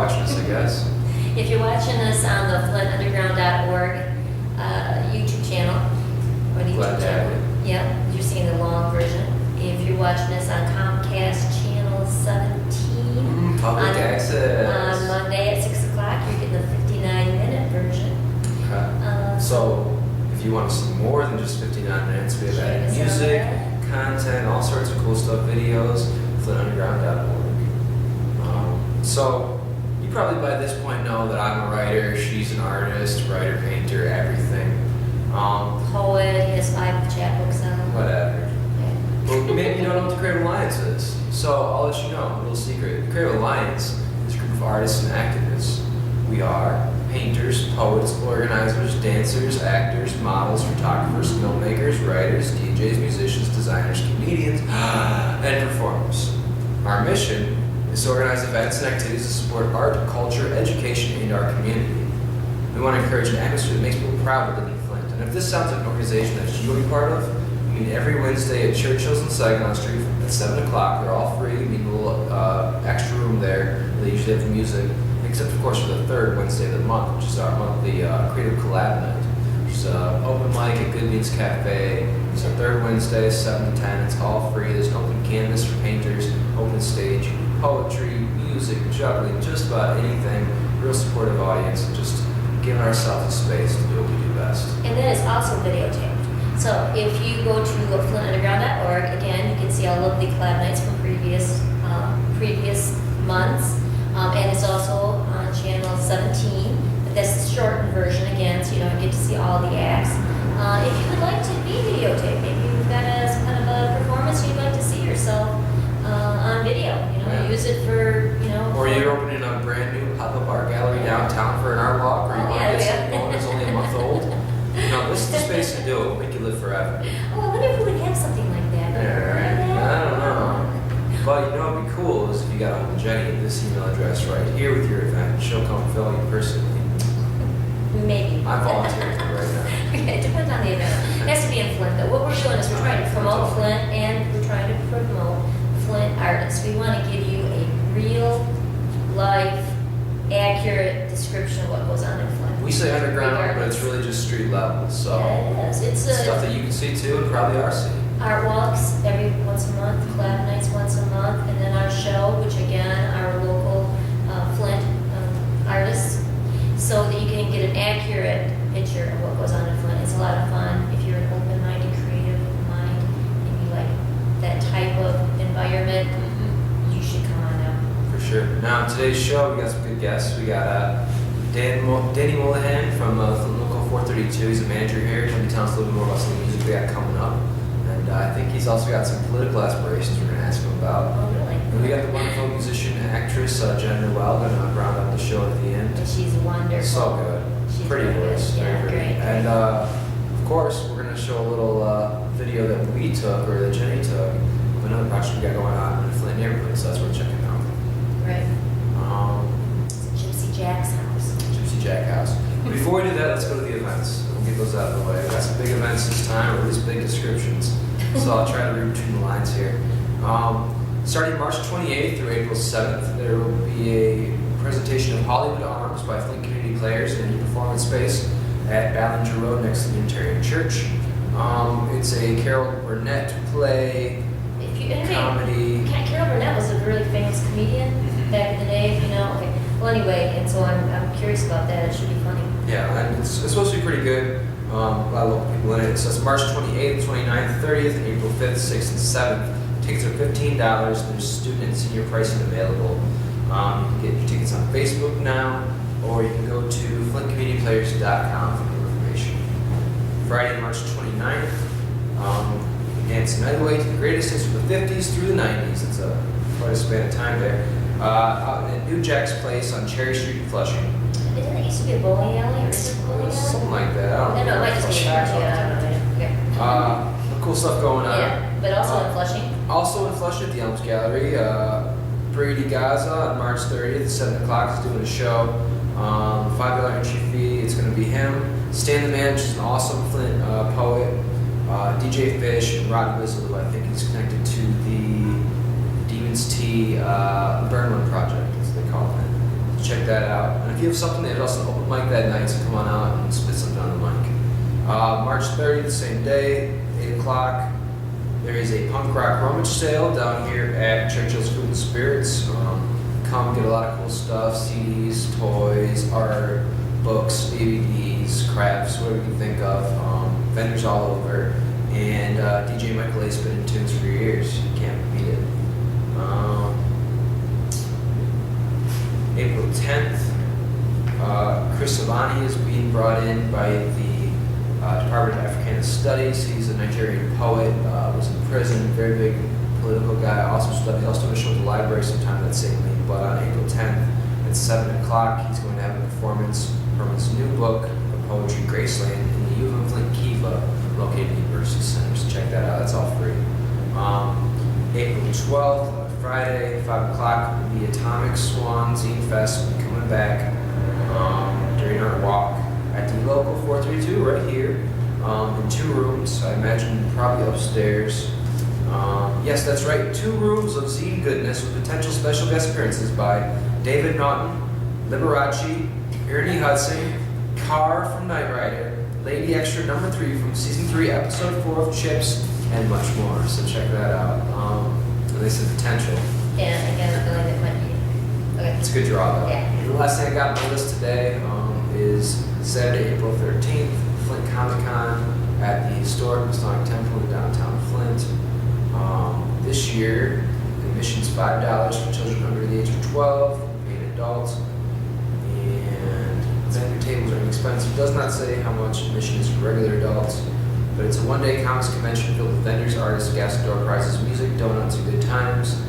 watching us, I guess. If you're watching us on the flintunderground.org YouTube channel, or the Glad YouTube to have channel, yep, you're seeing the long version. If you're watching us on Comcast Channel 17, Public access. on Monday at 6 o'clock, you're getting the 59-minute version. Okay. So, if you want to see more than just 59 minutes, we have added music, content, all sorts of cool stuff, videos, flintunderground.org. So, you probably by this point know that I'm a writer, she's an artist, writer, painter, everything. Poet, he has 5 chapbooks out. Whatever. Well, maybe you don't know what the Creative Alliance is. So I'll let you know, a little secret. The Creative Alliance is a group of artists and activists. We are painters, poets, organizers, dancers, actors, models, photographers, filmmakers, writers, DJs, musicians, designers, comedians, and performers. Our mission is to organize events and activities to support art, culture, education, and our community. We want to encourage an atmosphere that makes people proud to live in Flint. And if this sounds like an organization that you'll be part of, we meet every Wednesday at Churchill's and Saigon Street at 7 o'clock. They're all free. We need a little extra room there. They usually have music, except of course for the third Wednesday of the month, which is our monthly Creative Collab Night, which is open mic at Good Beans Cafe. It's the third Wednesday, 7 to 10. It's all free. There's an open canvas for painters, open stage, poetry, music, juggling, just about anything. Real supportive audience, and just giving ourselves a space to do what we do best. And then it's also videotaped. So if you go to flintunderground.org, again, you can see all of the collab nights from previous months. And it's also on channel 17. But that's the shortened version again, so you don't get to see all the acts. If you would like to be videotaped, maybe you've got some kind of a performance you'd like to see yourself on video. Use it for, Or you're opening a brand new pop-up art gallery downtown for an art walk, or you want to get something going that's only a month old. This is the space to do it. We'll make you live forever. Oh, I wonder if we would have something like that. Yeah, right. I don't know. But what'd be cool is if you got a hold of Jennie at this email address right here with your event, she'll come fill you personally. Maybe. I'm volunteering for it right now. Okay, it depends on the event. It has to be in Flint, though. What we're doing is we're trying to promote Flint, and we're trying to promote Flint artists. We want to give you a real life, accurate description of what goes on in Flint. We say underground, but it's really just street level. So yeah, it is. It's stuff that you can see too, and probably are seeing. Art walks every once a month, collab nights once a month, and then our show, which again, our local Flint artists, so that you can get an accurate picture of what goes on in Flint. It's a lot of fun if you're an open-minded, creative mind, and you like that type of environment. You should come on out. For sure. Now, in today's show, we got some good guests. We got Danny Moilanen from Flint Local 432. He's a manager here. He's going to be telling us a little bit more about some of the music we got coming up. And I think he's also got some political aspirations we're going to ask him about. Oh, really? And we got the wonderful musician and actress Jenna Noelle going to round out the show at the end. And she's wonderful. So good. She's Pretty really voice. good. Yeah, great. And of course, we're going to show a little video that we took, or that Jennie took, of another project we got going on in the Flint neighborhood. So that's worth checking out. Right. It's Gypsy Jack's house. Gypsy Jack house. But before we do that, let's go to the events. We'll get those out of the way. We got some big events this time, or at least big descriptions. So I'll try to read between the lines here. Starting March 28th through April 7th, there will be a presentation of Hollywood Arms by Flint Community Players in a new performance space at Ballinger Road next to the Unitarian Church. It's a Carol Burnett play, comedy. Carol Burnett was a really famous comedian back in the day, Okay. Well, anyway, and so I'm curious about that. It should be funny. Yeah, and it's supposed to be pretty good. A lot of local people in it. So it's March 28th, 29th, 30th, April 5th, 6th, and 7th. Tickets are $15. There's student and senior pricing available. You can get your tickets on Facebook now, or you can go to flintcommunityplayers.com for more information. Friday, March 29th, dance night away to the greatest hits from the 50s through the 90s. It's quite a span of time there. Out at New Jack's Place on Cherry Street in Flushing. Didn't it used to be a bowling alley, or is it a bowling alley? Something like that. I don't know. No, it might just be a party. I don't know. Okay. Cool stuff going on. Yeah, but also in Flushing. Also in Flushing at the Elms Gallery, Brady Gaza on March 30th at 7 o'clock is doing a show. $5 entry fee. It's going to be him. Stan the Man, which is an awesome Flint poet. DJ Fish and Rodney Whistle, who I think is connected to the Demon's Tea Burnland Project, as they call it. Check that out. And if you have something, there's also an open mic that night, so come on out and spit something on the mic. March 30th, the same day, 8 o'clock, there is a punk rock rummage sale down here at Churchill's Food and Spirits. Come get a lot of cool stuff, CDs, toys, art, books, DVDs, crafts, whatever you can think of. Vendors all over. And DJ Michael A spinning tunes for your ears. You can't beat it. April 10th, Chris Savani is being brought in by the Department of African Studies. He's a Nigerian poet, was in prison, very big political guy, also studied, also going to show at the library sometime that same week. But on April 10th at 7 o'clock, he's going to have a performance from his new book of poetry, Graceland, in the U of M Flint Kiva, located in the University Center. So check that out, that's all free. April 12th, Friday, 5 o'clock, the Atomic Swan Zine Fest will be coming back during our walk at the local 432 right here in 2 rooms. I imagine probably upstairs. Yes, that's right, 2 rooms of zine goodness with potential special guest appearances by David Naughton, Liberace, Ernie Hudson, Carr from Knight Rider, Lady Extra number 3 from season 3, episode 4 of Chips, and much more. So check that out. At least the potential. Yeah, again, I feel like it might be. Okay. It's a good draw though. Yeah. And the last thing I got on my list today is Saturday, April 13th, Flint Comic Con at the historic Masonic Temple in downtown Flint. This year, admission's $5 for children under the age of 12, paid adults, and vendor tables are inexpensive. It does not say how much admission is for regular adults, but it's a one-day comics convention filled with vendors, artists, gas door prizes, music, donuts, and good times.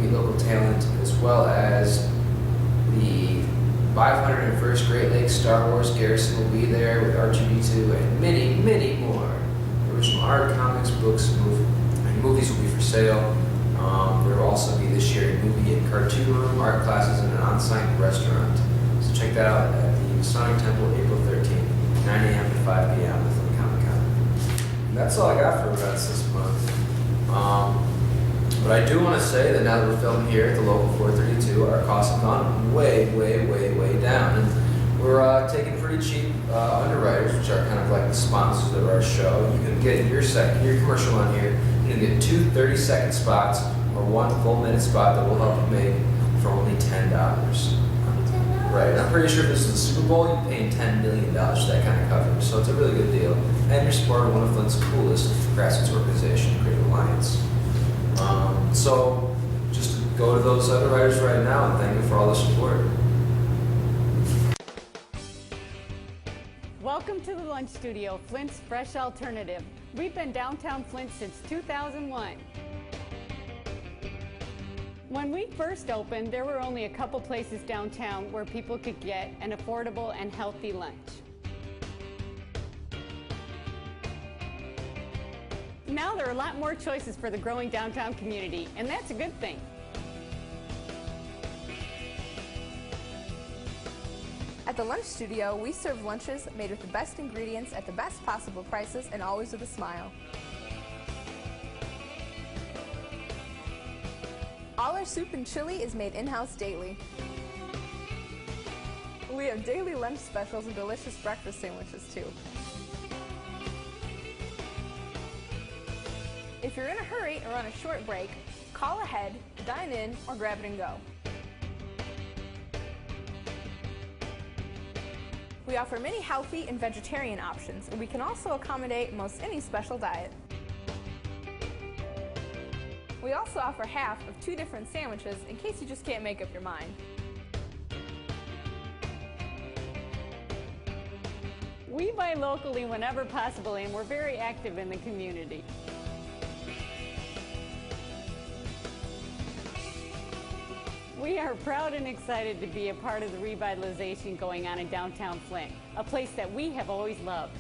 Meet local talent, as well as the 501st Great Lakes Star Wars Garrison will be there with R2D2 and many, many more. Original art, comics, books, movies will be for sale. There will also be this year a movie and cartoon room, art classes, and an on-site restaurant. So check that out at the Masonic Temple, April 13th, 9 a.m. to 5 p.m. at Flint Comic Con. And that's all I got for events this month. But I do want to say that now that we're filming here at the local 432, our costs have gone way, way, way, way down. And we're taking pretty cheap underwriters, which are kind of like the sponsors of our show. You can get your commercial on here. You can get 2 30-second spots or 1 full-minute spot that will help you make for only $10. Right, and I'm pretty sure if this is the Super Bowl, you're paying $10 million for that kind of coverage. So it's a really good deal. And you're supporting one of Flint's coolest grassroots organizations, Creative Alliance. So just go to those underwriters right now and thank them for all the support. Welcome to the Lunch Studio, Flint's fresh alternative. We've been downtown Flint since 2001. When we first opened, there were only a couple places downtown where people could get an affordable and healthy lunch. Now there are a lot more choices for the growing downtown community, and that's a good thing. At the Lunch Studio, we serve lunches made with the best ingredients at the best possible prices and always with a smile. All our soup and chili is made in-house daily. We have daily lunch specials and delicious breakfast sandwiches too. If you're in a hurry or on a short break, call ahead, dine in, or grab it and go. We offer many healthy and vegetarian options, and we can also accommodate most any special diet. We also offer half of 2 different sandwiches in case you just can't make up your mind. We buy locally whenever possible, and we're very active in the community. We are proud and excited to be a part of the revitalization going on in downtown Flint, a place that we have always loved.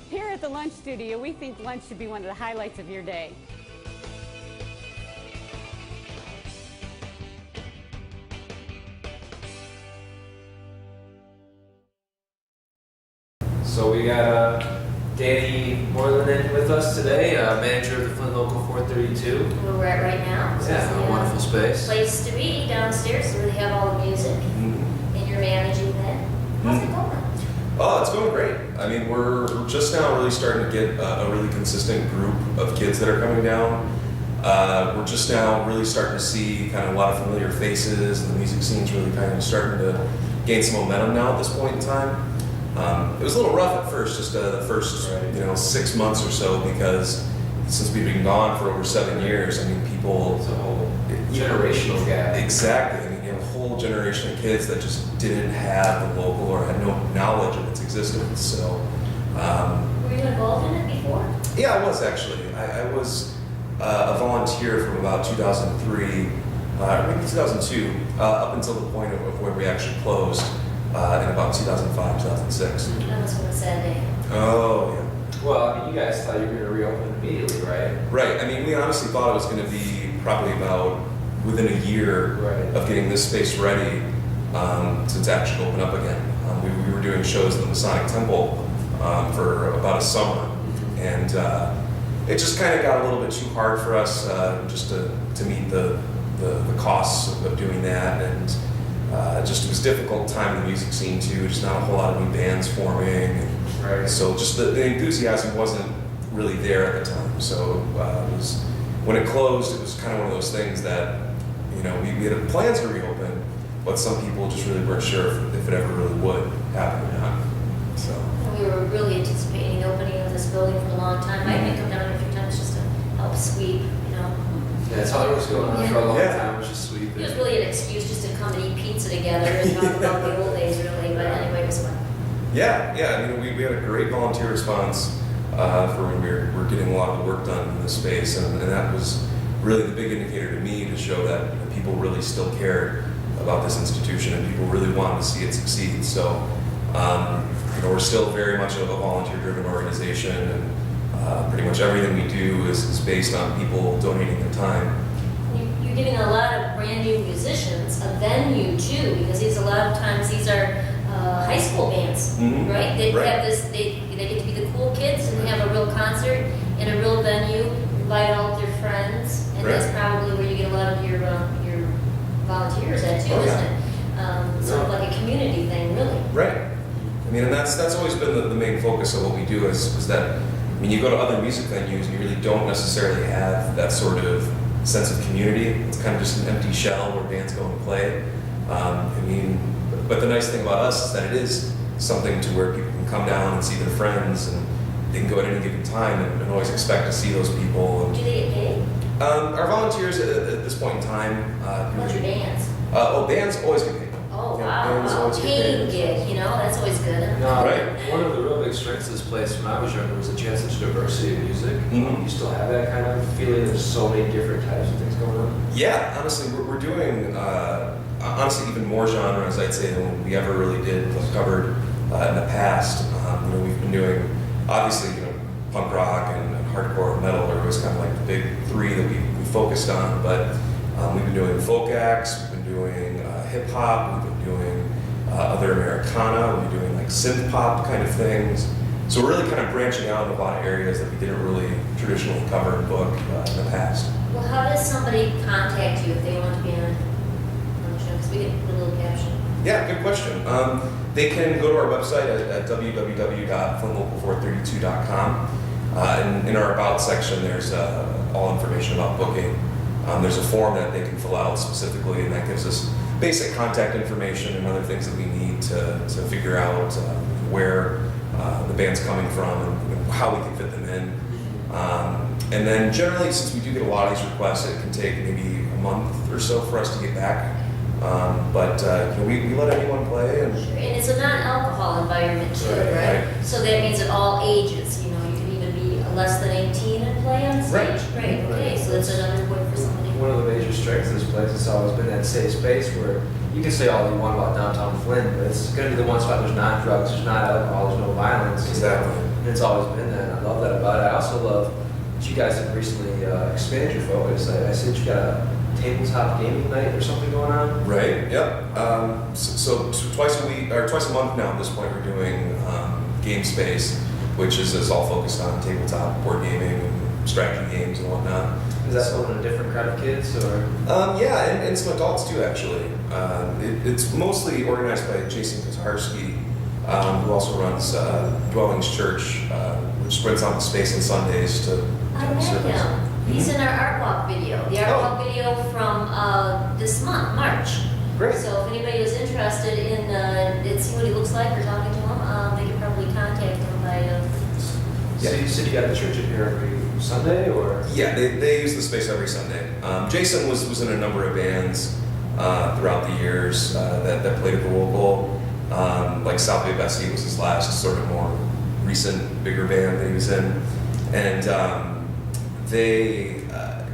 Here at the Lunch Studio, we think lunch should be one of the highlights of your day. So we got Danny Moilanen with us today, manager of the Flint Local 432. Where we're at right now. This is Yeah, the, a wonderful space. place to be downstairs where they have all the music, and you're managing that. How's it going? Oh, it's going great. I mean, we're just now really starting to get a really consistent group of kids that are coming down. We're just now really starting to see kind of a lot of familiar faces, and the music scene's really kind of starting to gain some momentum now at this point in time. It was a little rough at first, just the first 6 months or so, because since we've been gone for over 7 years, I mean, people. It's a whole generational gap. Exactly. I mean, you have a whole generation of kids that just didn't have the local or had no knowledge of its existence. So. Were you involved in it before? Yeah, I was actually. I was a volunteer from about 2003, maybe 2002, up until the point of where we actually closed in about 2005, 2006. That was on a Saturday. Oh, yeah. Well, I mean, you guys thought you were going to reopen immediately, right? Right. I mean, we honestly thought it was going to be probably about within a year of getting this space ready to actually open up again. We were doing shows in the Masonic Temple for about a summer, and it just kind of got a little bit too hard for us just to meet the costs of doing that, and just it was a difficult time in the music scene too. Just not a whole lot of new bands forming, and so just the enthusiasm wasn't really there at the time. So it was, when it closed, it was kind of one of those things that we had plans to reopen, but some people just really weren't sure if it ever really would happen or not. So. We were really anticipating the opening of this building for a long time. I had come down here a few times just to help sweep, Yeah, that's how it was going on for a long time, was just sweet. It was really an excuse just to come and eat pizza together and talk about the old days, really. But anyway, it was fun. Yeah. I mean, we had a great volunteer response for when we were getting a lot of the work done in this space, and that was really the big indicator to me to show that people really still cared about this institution and people really wanted to see it succeed. So, we're still very much a volunteer-driven organization, and pretty much everything we do is based on people donating their time. You're getting a lot of brand new musicians, a venue too, because a lot of times these are high school bands, right? They have this. They get to be the cool kids and have a real concert in a real venue, invite all of their friends, and that's probably where you get a lot of your volunteers at too, isn't it? Sort of like a community thing, really. Right. I mean, and that's always been the main focus of what we do is that, I mean, you go to other music venues and you really don't necessarily have that sort of sense of community. It's kind of just an empty shell where bands go and play. But the nice thing about us is that it is something to where people can come down and see their friends, and they can go at any given time and always expect to see those people. Do they get paid? Our volunteers at this point in time. What's your bands? Bands always get paid. Oh, Yeah, bands wow. always get Paying paid. gig, that's always good. No, Right. One of the real big strengths of this place when I was younger was that you had such a diversity of music. You still have that kind of feeling. There's so many different types of things going on. Yeah, honestly, we're doing even more genres, I'd say, than we ever really did covered in the past. We've been doing, obviously, punk rock and hardcore metal are always kind of like the big three that we focused on, but we've been doing folk acts, we've been doing hip hop, we've been doing other Americana, we've been doing like synth pop kind of things. So we're really kind of branching out in a lot of areas that we didn't really traditionally cover and book in the past. Well, how does somebody contact you if they want to be on the show? Because we get a little caption. Yeah, good question. They can go to our website at www.flintlocal432.com. In our About section, there's all information about booking. There's a form that they can fill out specifically, and that gives us basic contact information and other things that we need to figure out where the band's coming from and how we can fit them in. And then generally, since we do get a lot of these requests, it can take maybe a month or so for us to get back. But we let anyone play. And it's a non-alcohol environment too, right? So that means at all ages, you can even be less than 18 and play on stage. Right. Okay, so that's another way for somebody. One of the major strengths of this place has always been that safe space where you can say all you want about downtown Flint, but it's going to be the one spot there's not drugs, there's not alcohol, there's no violence. Exactly. And it's always been that. And I love that about it. I also love that you guys have recently expanded your focus. I see that you got a tabletop gaming night or something going on. Right. Yep. So twice a week or twice a month now. At this point, we're doing game space. which is all focused on tabletop board gaming and strategy games and whatnot. Is that someone a different crowd of kids, or? Yeah, and some adults too, actually. It's mostly organized by Jason Katarski, who also runs Dwellings Church, which rents out the space on Sundays to I met service. him. He's in our Art Walk video. The Art Walk video from this month, March. Great. So if anybody is interested in seeing what he looks like or talking to him, they can probably contact him by. So you said you got the church in here every Sunday, or? Yeah, they use the space every Sunday. Jason was in a number of bands throughout the years that played at the local. Like South Bay Bessie was his last sort of more recent, bigger band that he was in. And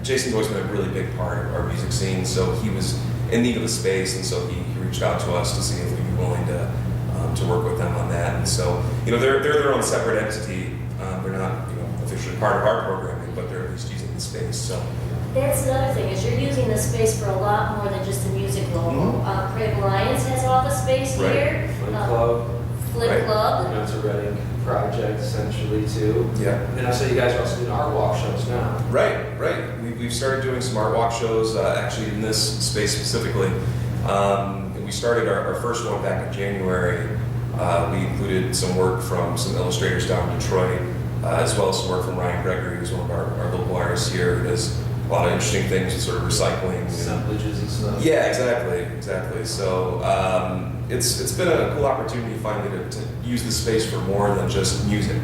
Jason's always been a really big part of our music scene, so he was in need of a space, and so he reached out to us to see if we'd be willing to work with them on that. And so, they're their own separate entity. They're not, officially part of our programming, but they're at least using the space. So That's another thing, is you're using the space for a lot more than just the music logo. Creative Alliance has all the space Right. here. Flint Club. Flint Right. Club. It's a Reading project essentially too. yeah. And I saw you guys are also doing art walk shows now. Right. We've started doing some art walk shows, actually in this space specifically. And we started our first one back in January. We included some work from some illustrators down in Detroit, as well as some work from Ryan Gregory, who's one of our local artists here, who does a lot of interesting things with sort of recycling. Assemblages and stuff. Yeah, exactly. So it's been a cool opportunity finally to use the space for more than just music.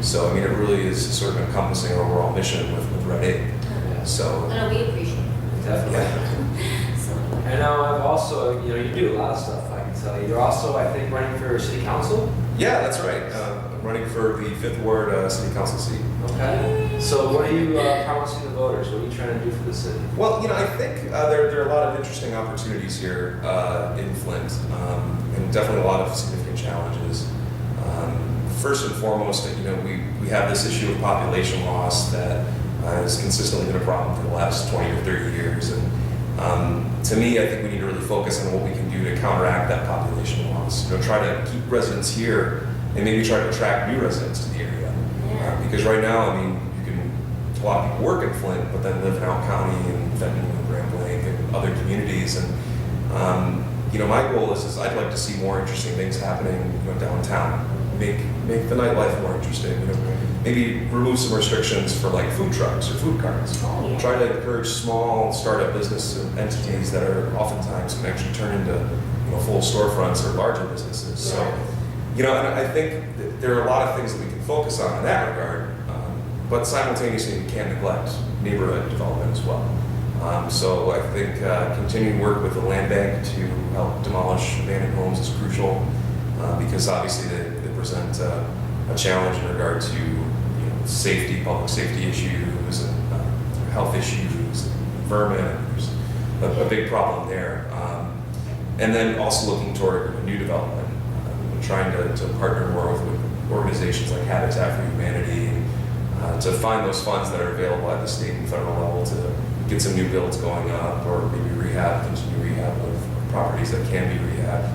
So it really is sort of encompassing our overall mission with Red 8. So I know we appreciate it. Definitely. So, And now I've also, you do a lot of stuff, I can tell you. You're also, I think, running for city council? yeah, that's right. I'm running for the 5th Ward City Council seat. Okay. So what are you promising the voters? What are you trying to do for the city? Well, I think there are a lot of interesting opportunities here in Flint, and definitely a lot of significant challenges. First and foremost, we have this issue of population loss that has consistently been a problem for the last 20 or 30 years. And to me, I think we need to really focus on what we can do to counteract that population loss. Try to keep residents here and maybe try to attract new residents to the area. Yeah. Because right now, a lot of people work in Flint, but then live in Out County and Fenton and Grand Blanc and other communities. And my goal is I'd like to see more interesting things happening downtown. Make the nightlife more interesting. Maybe remove some restrictions for like food trucks or food carts. Oh, yeah. Try to encourage small startup business entities that are oftentimes can actually turn into full storefronts or larger businesses. So, and I think that there are a lot of things that we can focus on in that regard, but simultaneously we can't neglect neighborhood development as well. So I think continuing work with the land bank to help demolish abandoned homes is crucial, because obviously they present a challenge in regard to safety, public safety issues, and health issues, vermin. There's a big problem there. And then also looking toward new development, trying to partner more with organizations like Habitat for Humanity, to find those funds that are available at the state and federal level to get some new builds going up, or maybe continue rehab of properties that can be rehabbed.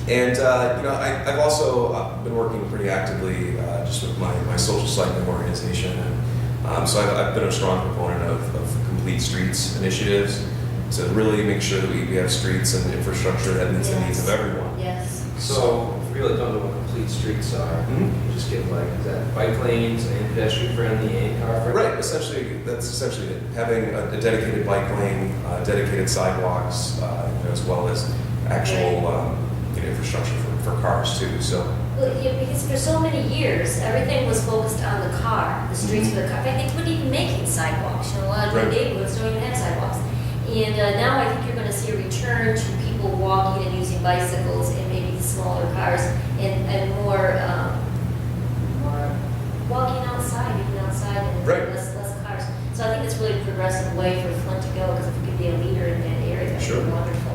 I've also been working pretty actively just with my social cycling organization. And so I've been a strong proponent of complete streets initiatives to really make sure that we have streets and infrastructure that meets the needs of everyone. Yes. So if you really don't know what complete streets are, you just get is that bike lanes and pedestrian friendly and car friendly? Right, that's essentially it. Having a dedicated bike lane, dedicated sidewalks, as well as actual infrastructure for cars too. So. Well, because for so many years, everything was focused on the car, the streets for the car. In fact, they weren't even making sidewalks. A lot of the neighborhoods don't even have sidewalks. And now I think you're going to see a return to people walking and using bicycles and maybe smaller cars and more walking outside, even outside, and less cars. So I think it's really a progressive way for Flint to go, because if we could be a leader in that area, that would be wonderful.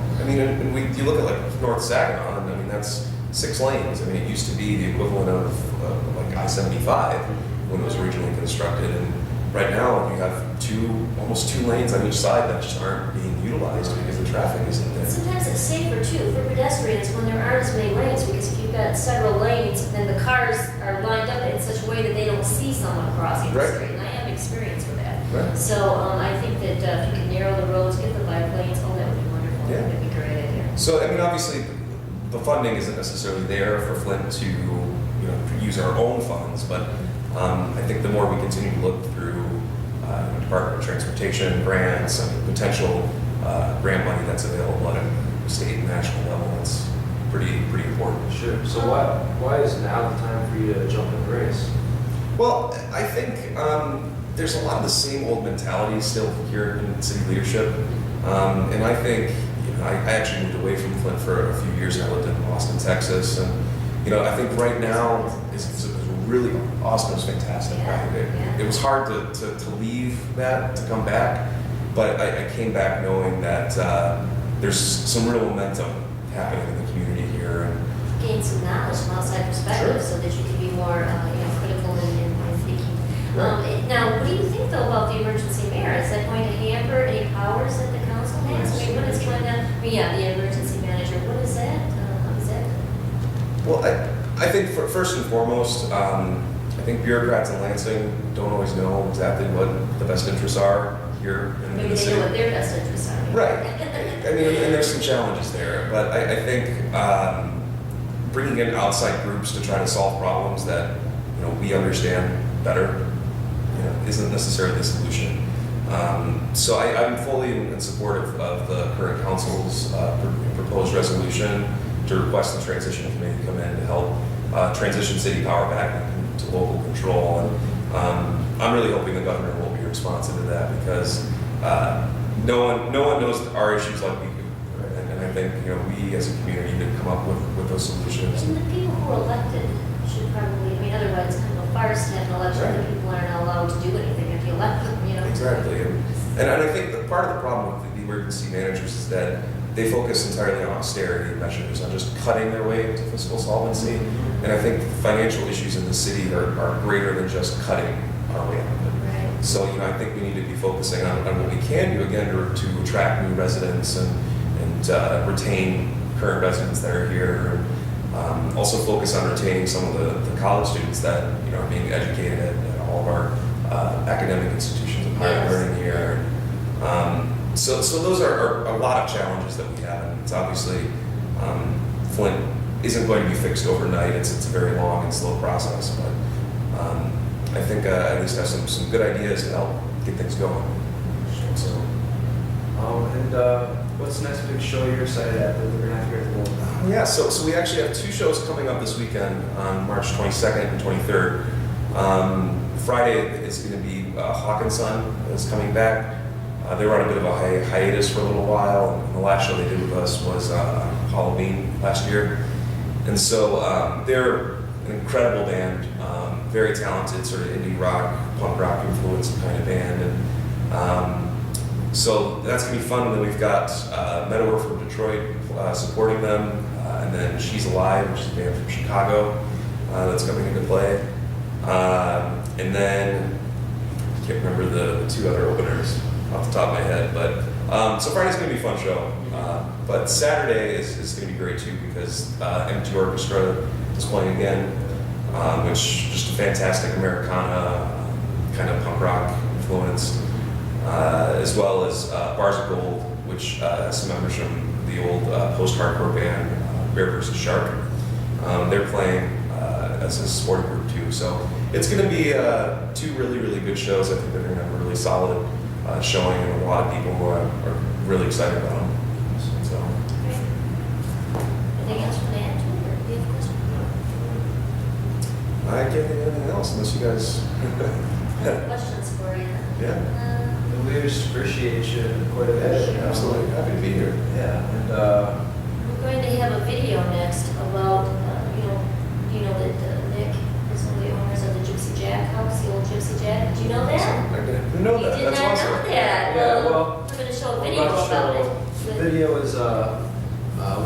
You look at North Saginaw, that's 6 lanes. It used to be the equivalent of like I-75 when it was originally constructed, and right now you have almost two lanes on each side that just aren't being utilized because the traffic isn't there. Sometimes it's safer too for pedestrians when there aren't as many lanes, because if you've got several lanes, then the cars someone crossing the Right. street, and I have experience with that. Right. So I think that if you can narrow the roads, get the bike lanes, oh, that would be wonderful. Yeah. That'd be a great idea. So, I mean, obviously, the funding isn't necessarily there for Flint to, use our own funds, but I think the more we continue to look through Department of Transportation grants and potential grant money that's available at a state and national level, it's pretty important. Sure. So why is now the time for you to jump in the race? Well, I think there's a lot of the same old mentality still here in city leadership, and I think I actually moved away from Flint for a few years. I lived in Austin, Texas, and I think right now is really Austin is fantastic. Yeah, Right? yeah. It was hard to leave that to come back, but I came back knowing that there's some real momentum happening in the community here. And Gain some knowledge from outside perspective Sure. so that you can be more critical in thinking. Right. Now, what do you think though about the emergency mayor? Is that going to hamper any powers that the council has? I mean, what is going to, the emergency manager, what is that? How is that? Well, I think first and foremost, I think bureaucrats in Lansing don't always know exactly what the best interests are here in Maybe the they city. know what their best interests are. Right. I mean, and there's some challenges there, but I think bringing in outside groups to try to solve problems that we understand better, isn't necessarily the solution. So I'm fully in support of the current council's proposed resolution to request the transition committee to come in to help transition city power back to local control. And I'm really hoping the governor will be responsive to that because no one knows our issues like we do. And I think we as a community need to come up with those solutions. And the people who are elected should probably, otherwise it's kind of a farce to have an election Right. that people aren't allowed to do anything if you elect them, Exactly. And I think that part of the problem with the emergency managers is that they focus entirely on austerity measures, on just cutting their way to fiscal solvency. And I think financial issues in the city are greater than just cutting our way out of it. Right. So, I think we need to be focusing on what we can do again to attract new residents and retain current residents that are here. Also focus on retaining some of the college students that are being educated at all of our academic institutions of higher Yes. learning here. So those are a lot of challenges that we have, and it's obviously Flint isn't going to be fixed overnight. It's a very long and slow process, but I think I at least have some good ideas to help get things going. So, What's the next big show you're excited at that we're gonna have here at the local? yeah, so we actually have two shows coming up this weekend on March 22nd and 23rd. Friday is going to be Hawk and Son is coming back. They were on a bit of a hiatus for a little while, and the last show they did with us was Halloween last year. And so they're an incredible band, very talented, sort of indie rock, punk rock influenced kind of band. And so that's going to be fun. And then we've got Meadowwork from Detroit supporting them, and then She's Alive, which is a band from Chicago that's coming into play. And then I can't remember the two other openers off the top of my head, but so Friday's going to be a fun show. But Saturday is going to be great too because MT Orchestra is playing again, which just a fantastic Americana kind of punk rock influenced, as well as Bars of Gold, which has some members from the old post-hardcore band Bear vs. Shark. They're playing as a supporting group too, so it's going to be two really good shows. I think they're going to have a really solid showing, and a lot of people who are really excited about them. So. Great. Anything else from the end? Do you have a question? I can't think of anything else unless you guys. I have questions for you. Yeah. We just appreciate you quite a bit. Absolutely, happy to be here. Yeah, and We're going to have a video next about, that Nick is one of the owners of the Gypsy Jack house, the old Gypsy Jack. Did you know that? I didn't know that. You did That's not awesome. know that. Yeah, well, we're going to show a we're video about to about show- it. the video is we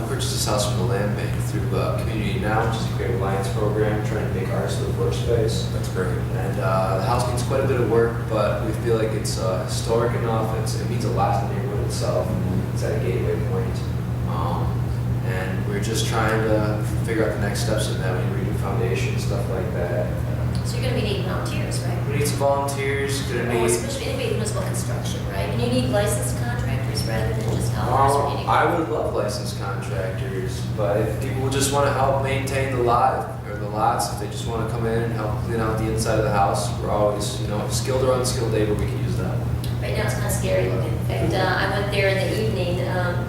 purchased this house from the land bank through Community Now, which is a Creative Alliance program, trying to make artists live workspace. That's great. And the house needs quite a bit of work, but we feel like it's historic enough. It means a lot to the neighborhood itself. It's at a gateway point. And we're just trying to figure out the next steps in that. We redo foundation, stuff like that. So you're going to be needing volunteers, right? We need some volunteers. Gonna Oh, need. especially anybody who knows about construction, right? And you need licensed contractors rather than just helpers. or any- I would love licensed contractors, but if people just want to help maintain the lot or the lots, if they just want to come in and help clean out the inside of the house, we're always, skilled or unskilled labor, we can use that. Right now it's kind of scary looking. In fact, I went there in the evening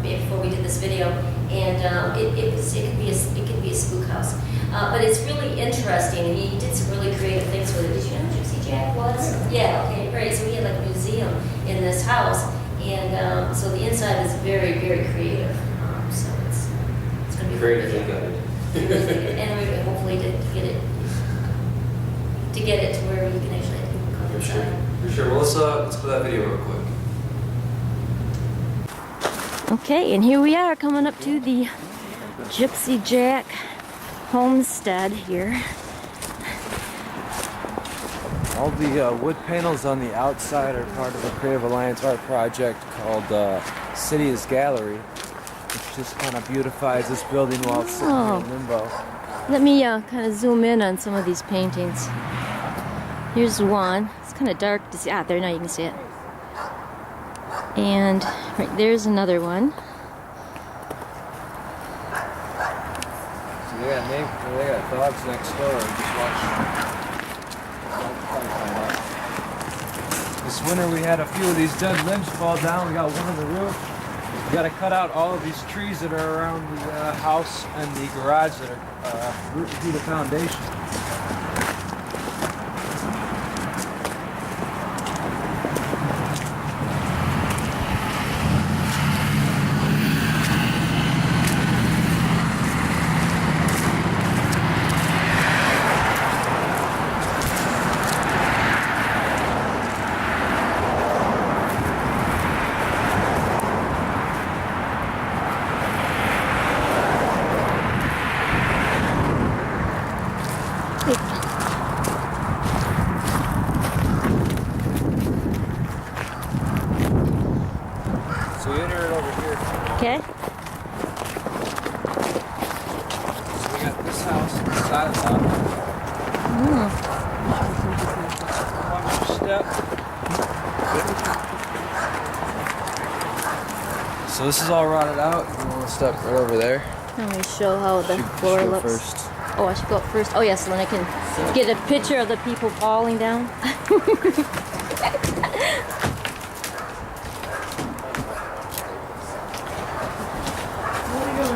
before we did this video, and it could be a spook house. But it's really interesting, and he did some really creative things with it. Did you know who Gypsy Jack was? Yeah, okay, great. So he had like a museum in this house, and so the inside is very, very creative. So it's going to be Great fun if to you got it. and we hopefully to get it to where you can actually have people come For sure. inside. For sure. Well, let's put that video real quick. Okay, and here we are coming up to the Gypsy Jack homestead here. All the wood panels on the outside are part of a Creative Alliance art project called City's Gallery, which just kind of beautifies this building while it's sitting Oh. in limbo. Let me kind of zoom in on some of these paintings. Here's one. It's kind of dark to see. Ah, there, now you can see it. And right there's another one. So they got dogs next door. And just watch. This winter we had a few of these dead limbs fall down. We got one on the roof. We got to cut out all of these trees that are around the house and the garage that are rooted through the foundation. So we enter it over here. Okay. So we got this house on the side of the house. One more step. So this is all rotted out. You want to step right over there? Let me show how the floor Go looks. first. Oh, I should go up first. Oh, yes, so then I can get a picture of the people falling down.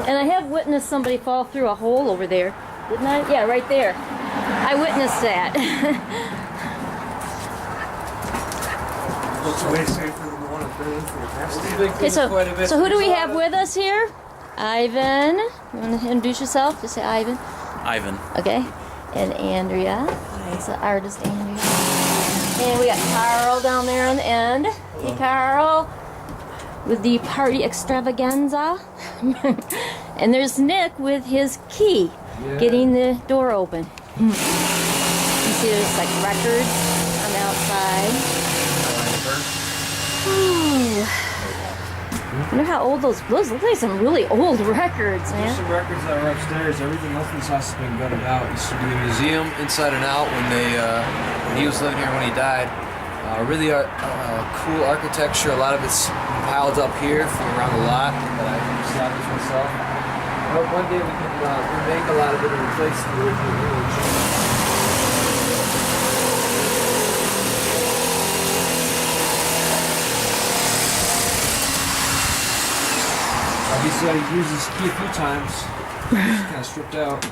And I have witnessed somebody fall through a hole over there, didn't I? Yeah, right there. I witnessed that. Looks way safer than the one at the Okay, so who do we have with us here? Ivan. You want to introduce yourself? Just say Ivan. Ivan. Okay. And Andrea. That's the artist, Andrea. And we got Carl down there on the end. Hey, Carl. With the party extravaganza. And there's Nick with his key, getting the door open. You see there's like records on the outside. Ooh. Look how old those look like some really old records, There's man. some records that are upstairs. Everything else in this house has been gutted out. It used to be a museum inside and out when he was living here when he died. Really cool architecture. A lot of it's piled up here from around the lot that I established myself. I hope one day we can remake a lot of it and replace the original image. He said he's used his key a few times. Just kind of stripped out.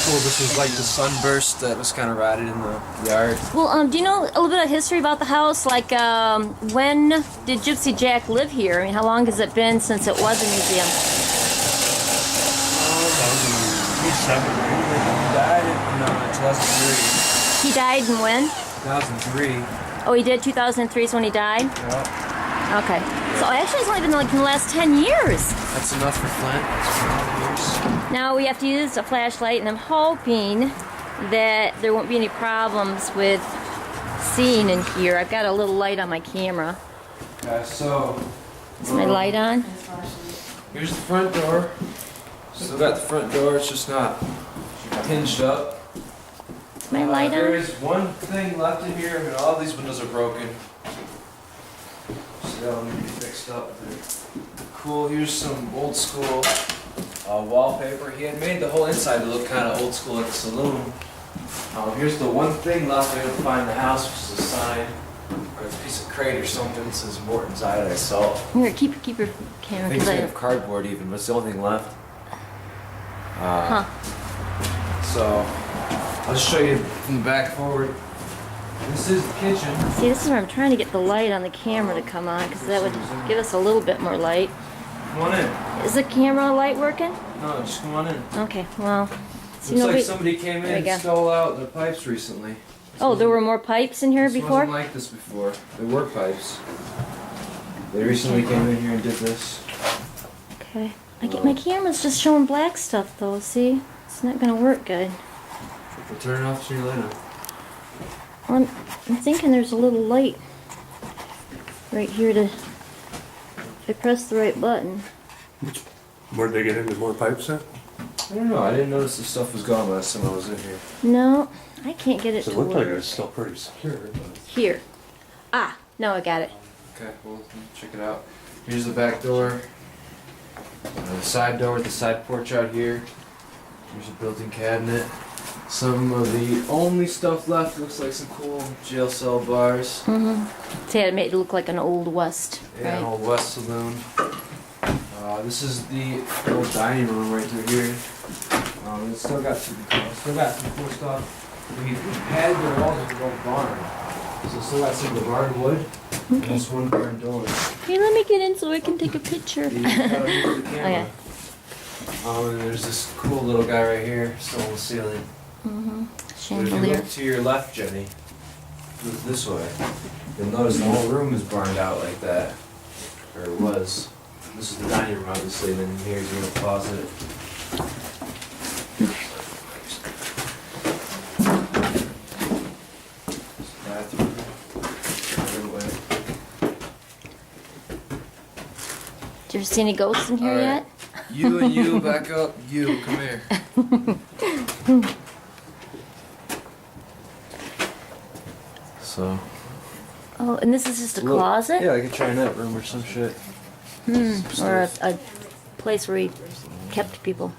Cool. This was like the sunburst that was kind of rotted in the yard. Well, do you know a little bit of history about the house? Like, when did Gypsy Jack live here? I mean, how long has it been since it was a museum? He died in 2003. He died in when? 2003. Oh, he did 2003 is when he died? Yeah. Okay. So actually, it's only been like in the last 10 years. That's enough for Flint. That's 5 years. Now we have to use a flashlight, and I'm hoping that there won't be any problems with seeing in here. I've got a little light on my camera. Okay, so Is my light on? here's the front door. Still got the front door. It's just not hinged up. Is my light There on? is one thing left in here. I mean, all these windows are broken. So that'll need to be fixed up. Cool. Here's some old school wallpaper. He had made the whole inside to look kind of old school at the saloon. Here's the one thing left I gotta find in the house, which is a sign or a piece of crate or something. It says Morton's Iodized Salt. Here, keep your I camera. think it's 'cause made of cardboard even, but it's the only thing left. Huh. So I'll show you from the back forward. This is the kitchen. See, this is where I'm trying to get the light on the camera to come on, because that would give us a little bit more light. Come on in. Is the camera light working? No, just come on in. Okay, well. See, Looks nobody... like somebody came There in you go. and stole out the pipes recently. Oh, there were more pipes in here This before? wasn't like this before. There were pipes. They recently came in here and did this. Okay. My camera's just showing black stuff though, see? It's not gonna work good. We'll turn it off, turn your light on. Well, I'm thinking there's a little light right here to... If I press the right button. Where'd they get into more pipes then? I don't know. I didn't notice the stuff was gone last time I was in here. No, I can't get it So to it looked like it work. was still pretty secure. But Here. Ah, no, I got it. Okay, well, check it out. Here's the back door. The side door with the side porch out here. Here's a built-in cabinet. Some of the only stuff left looks like some cool jail cell bars. Mm-hmm. See, I made it look like an old West, Yeah, an right? old West Saloon. This is the old dining room right through here. It's still got some cool stuff. We had the walls of the old barn, so it's still got some of the barn wood. And this one barn door. Hey, let me get in so I can take a picture. You gotta move the camera. Okay. And there's this cool little guy right here, still on the ceiling. Mm-hmm. But if you Chandelier. look to your left, Jenny, look this way, you'll notice the whole room is burned out like that. Or it was. This is the dining room, obviously, then here's your closet. Bathroom. Did you ever see any ghosts in here All right. yet? You and you, back up. You, come here. So. Oh, and this is just a look- closet? Yeah, like a Chinette room or some shit. Or a place where he kept people.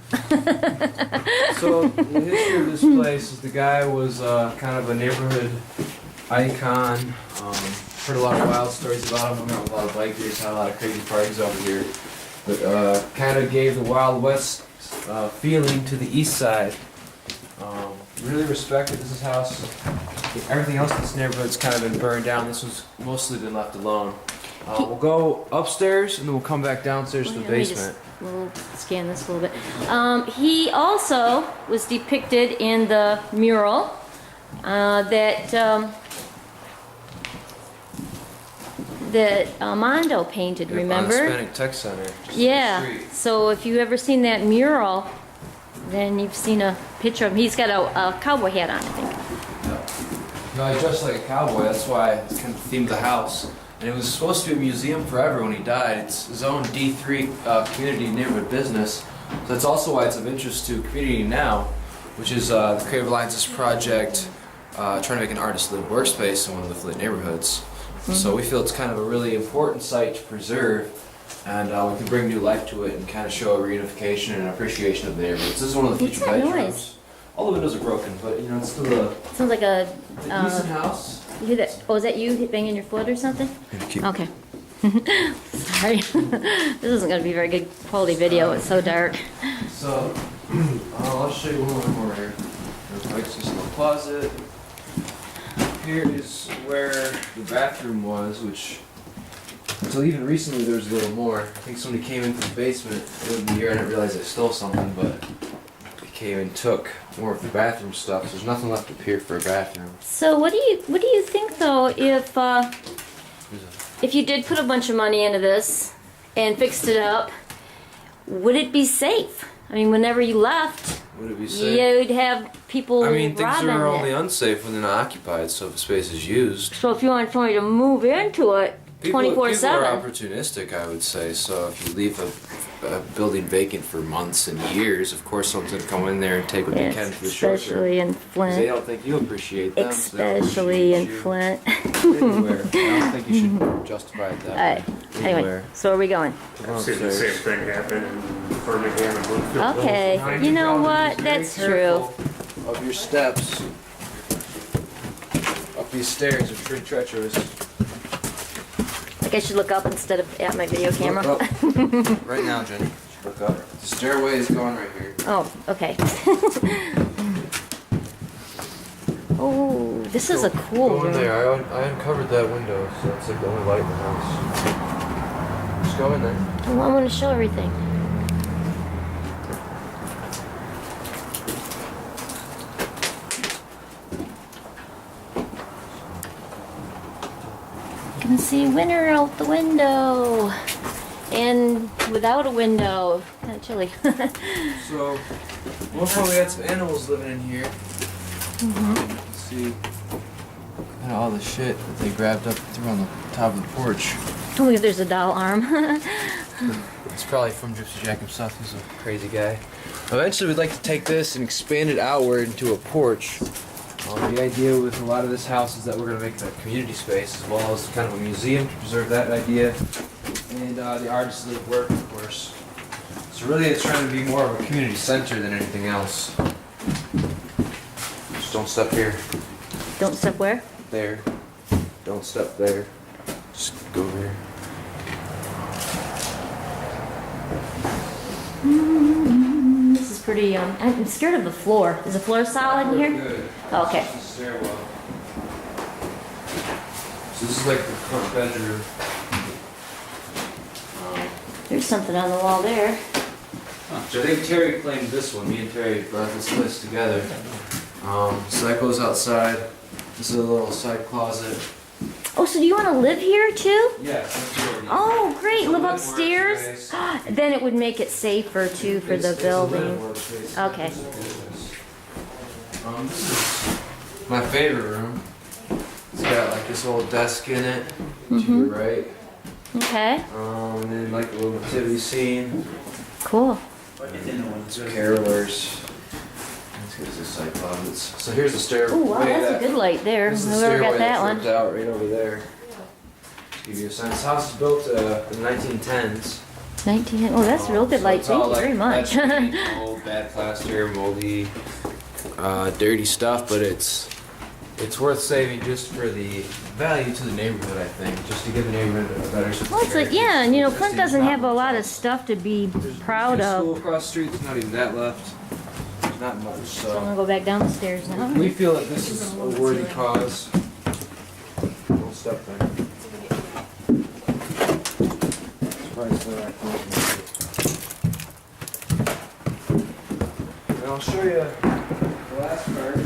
So the history of this place is the guy was kind of a neighborhood icon. Heard a lot of wild stories about him. I met with a lot of bikers, had a lot of crazy parties over here. But kind of gave the Wild West feeling to the east side. Really respected. This is house. Everything else in this neighborhood's kind of been burned down. This was mostly been left alone. We'll go upstairs and then we'll come back downstairs to the Let me just- basement. We'll scan this a little bit. He also was depicted in the mural that Armando painted, On remember? Hispanic Tech Center. just up the Yeah. street. So if you've ever seen that mural, then you've seen a picture of him. He's got a cowboy hat on, I think. No, he's dressed like a cowboy. That's why it's kind of themed the house. And it was supposed to be a museum forever when he died. It's his own D3 community neighborhood business. So that's also why it's of interest to community now, which is the Creative Alliance's project trying to make an artist-led workspace in one of the Flint neighborhoods. So we feel it's kind of a really important site to preserve, and we can bring new life to it and kind of show a reunification and appreciation of the neighborhoods. This is one of the What's future that bedrooms. noise? All the windows are broken, but you know it's still a Sounds like a. decent house. You hear that? Oh, is that you banging your foot or something? Okay. Sorry. This isn't going to be a very good quality video. It's so dark. So, I'll show you one more here. This is the closet. Here is where the bathroom was, which until even recently there was a little more. I think somebody came into the basement in the year and I realized I stole something, but they came and took more of the bathroom stuff. So there's nothing left up here for a bathroom. So what do you think though if There's a if you did put a bunch of money into this and fixed it up, would it be safe? I mean, whenever you left, Would it be safe? you'd have people I mean, things robbing are only it. unsafe when they're not occupied, so if the space is used. So if you want somebody to move into it People 24/7. are opportunistic, I would say. So if you leave a building vacant for months and years, of course someone's going to come in there and take what they can for the short term. Especially in 'Cause they Flint. don't think you appreciate them. so they don't Especially in appreciate you. Flint. Anywhere. I don't think you should justify it that Alright, way. anyway, Anywhere. so where are we going? Come I've on, seen the sir. same thing happen in Birmingham and Bloomfield. Okay, you know what? That's true. Of your steps up these stairs are pretty treacherous. Like I should look up instead of at my video camera. Look up. Right now, Jenny. Look up. The stairway is going right here. Oh, okay. Oh, this is a cool Go in room. there. I uncovered that window, so that's like the only light in the house. Just go in there. Well, I want to show everything. You can see winter out the window. And without a window. Kind of chilly. So, one time we had some animals living in here. Let's see. And all the shit that they grabbed up threw on the top of the porch. Tell me if there's a doll arm. It's probably from Gypsy Jack himself. He's a crazy guy. Eventually, we'd like to take this and expand it outward into a porch. The idea with a lot of this house is that we're going to make it a community space as well as kind of a museum to preserve that idea. And the artists live work, of course. So really, it's trying to be more of a community center than anything else. Just don't step here. Don't step where? There. Don't step there. Just go here. This is pretty, I'm scared of the floor. Is the floor solid in here? Good. Okay. This is the stairwell. So this is like the front bedroom. There's something on the wall there. So I think Terry claimed this one. Me and Terry brought this list together. So that goes outside. This is a little side closet. Oh, so do you want to live here too? Yeah. That's good. Oh, great. It's a Live living upstairs? workspace. Then it would make it safer too for the It's a living building. workspace. Okay. This is my favorite room. It's got like this old desk in it to your right. Okay, And then like a little nativity scene. cool. Some carolers. Let's get this side closets. So here's the stairway. Oh, wow, that's a good light there. This is the Whoever stairway got that that's one. ripped out right over there. To give you a sense. This house is built in the 1910s. 19, oh, that's real good So light. it's all Thank you very like much. bad paint, old, bad plaster, moldy, dirty stuff, but it's worth saving just for the value to the neighborhood, I think, just to give the neighborhood a better sense of Well, it's like, heritage. yeah, and you know, Existing Flint doesn't have a shopping lot of centers. stuff to be proud There's a school of. across the street, there's not even that left. There's not much, So I'm so. gonna go back down the stairs now. We feel that this is a worthy cause. Don't step there. Surprised they're not closing it. And I'll show you the last part.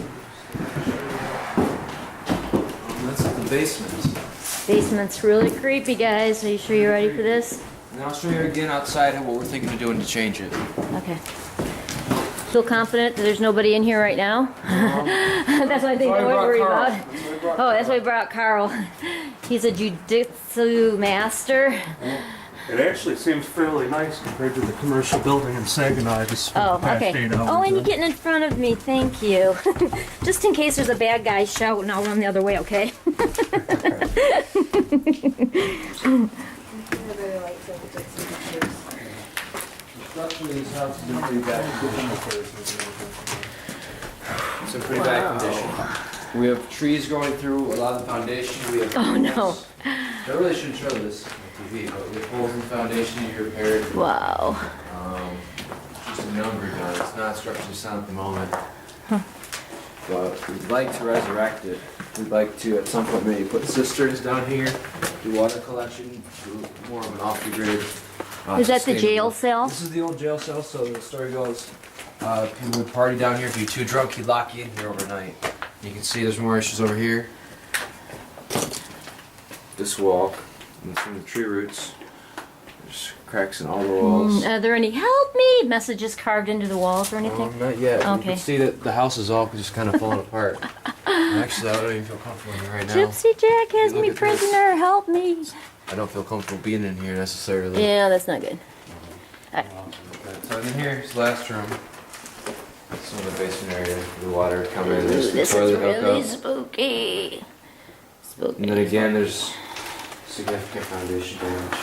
That's the basement. Basement's really creepy, guys. Are you sure you're ready for this? And I'll show you again outside what we're thinking of doing to change it. Okay. Feel confident that there's nobody in here right now? That's what I think I would worry about. Oh, that's why we brought Carl. He's a jiu-jitsu master. It actually seems fairly nice compared to the commercial building in Saginaw I just spent Oh, the past okay. 8 hours Oh, and in. you're getting in front of me. Thank you. Just in case there's a bad guy shouting, I'll run the other way, okay? Structurally, this house is in pretty bad condition. It's in pretty bad condition. We have trees growing through a lot of the foundation. We have Oh, no. holes. I really shouldn't show this on TV, but we have holes in the foundation that you repaired. Wow. Just a number done. It's not structurally sound at the moment. But we'd like to resurrect it. We'd like to, at some point, maybe put cisterns down here, do water collection, do more of an off-the-grid. Is that the jail sustainable- cell? This is the old jail cell, so the story goes, people would party down here. If you're too drunk, he'd lock you in here overnight. You can see there's more issues over here. This wall, It's from the tree roots. There's cracks in all the walls. Are there any "help me" messages carved into the walls or anything? Not yet. You Okay. can see that the house is all just kind of falling apart. Actually, I don't even feel comfortable in here right now. Gypsy Jack has Look me at this. prisoner. Help me. I don't feel comfortable being in here necessarily. Yeah, that's not good. So in here's the last room. That's some of the basement area for the water to come in. There's the This is toilet really hookup. spooky. Spooky. And then again, there's significant foundation damage.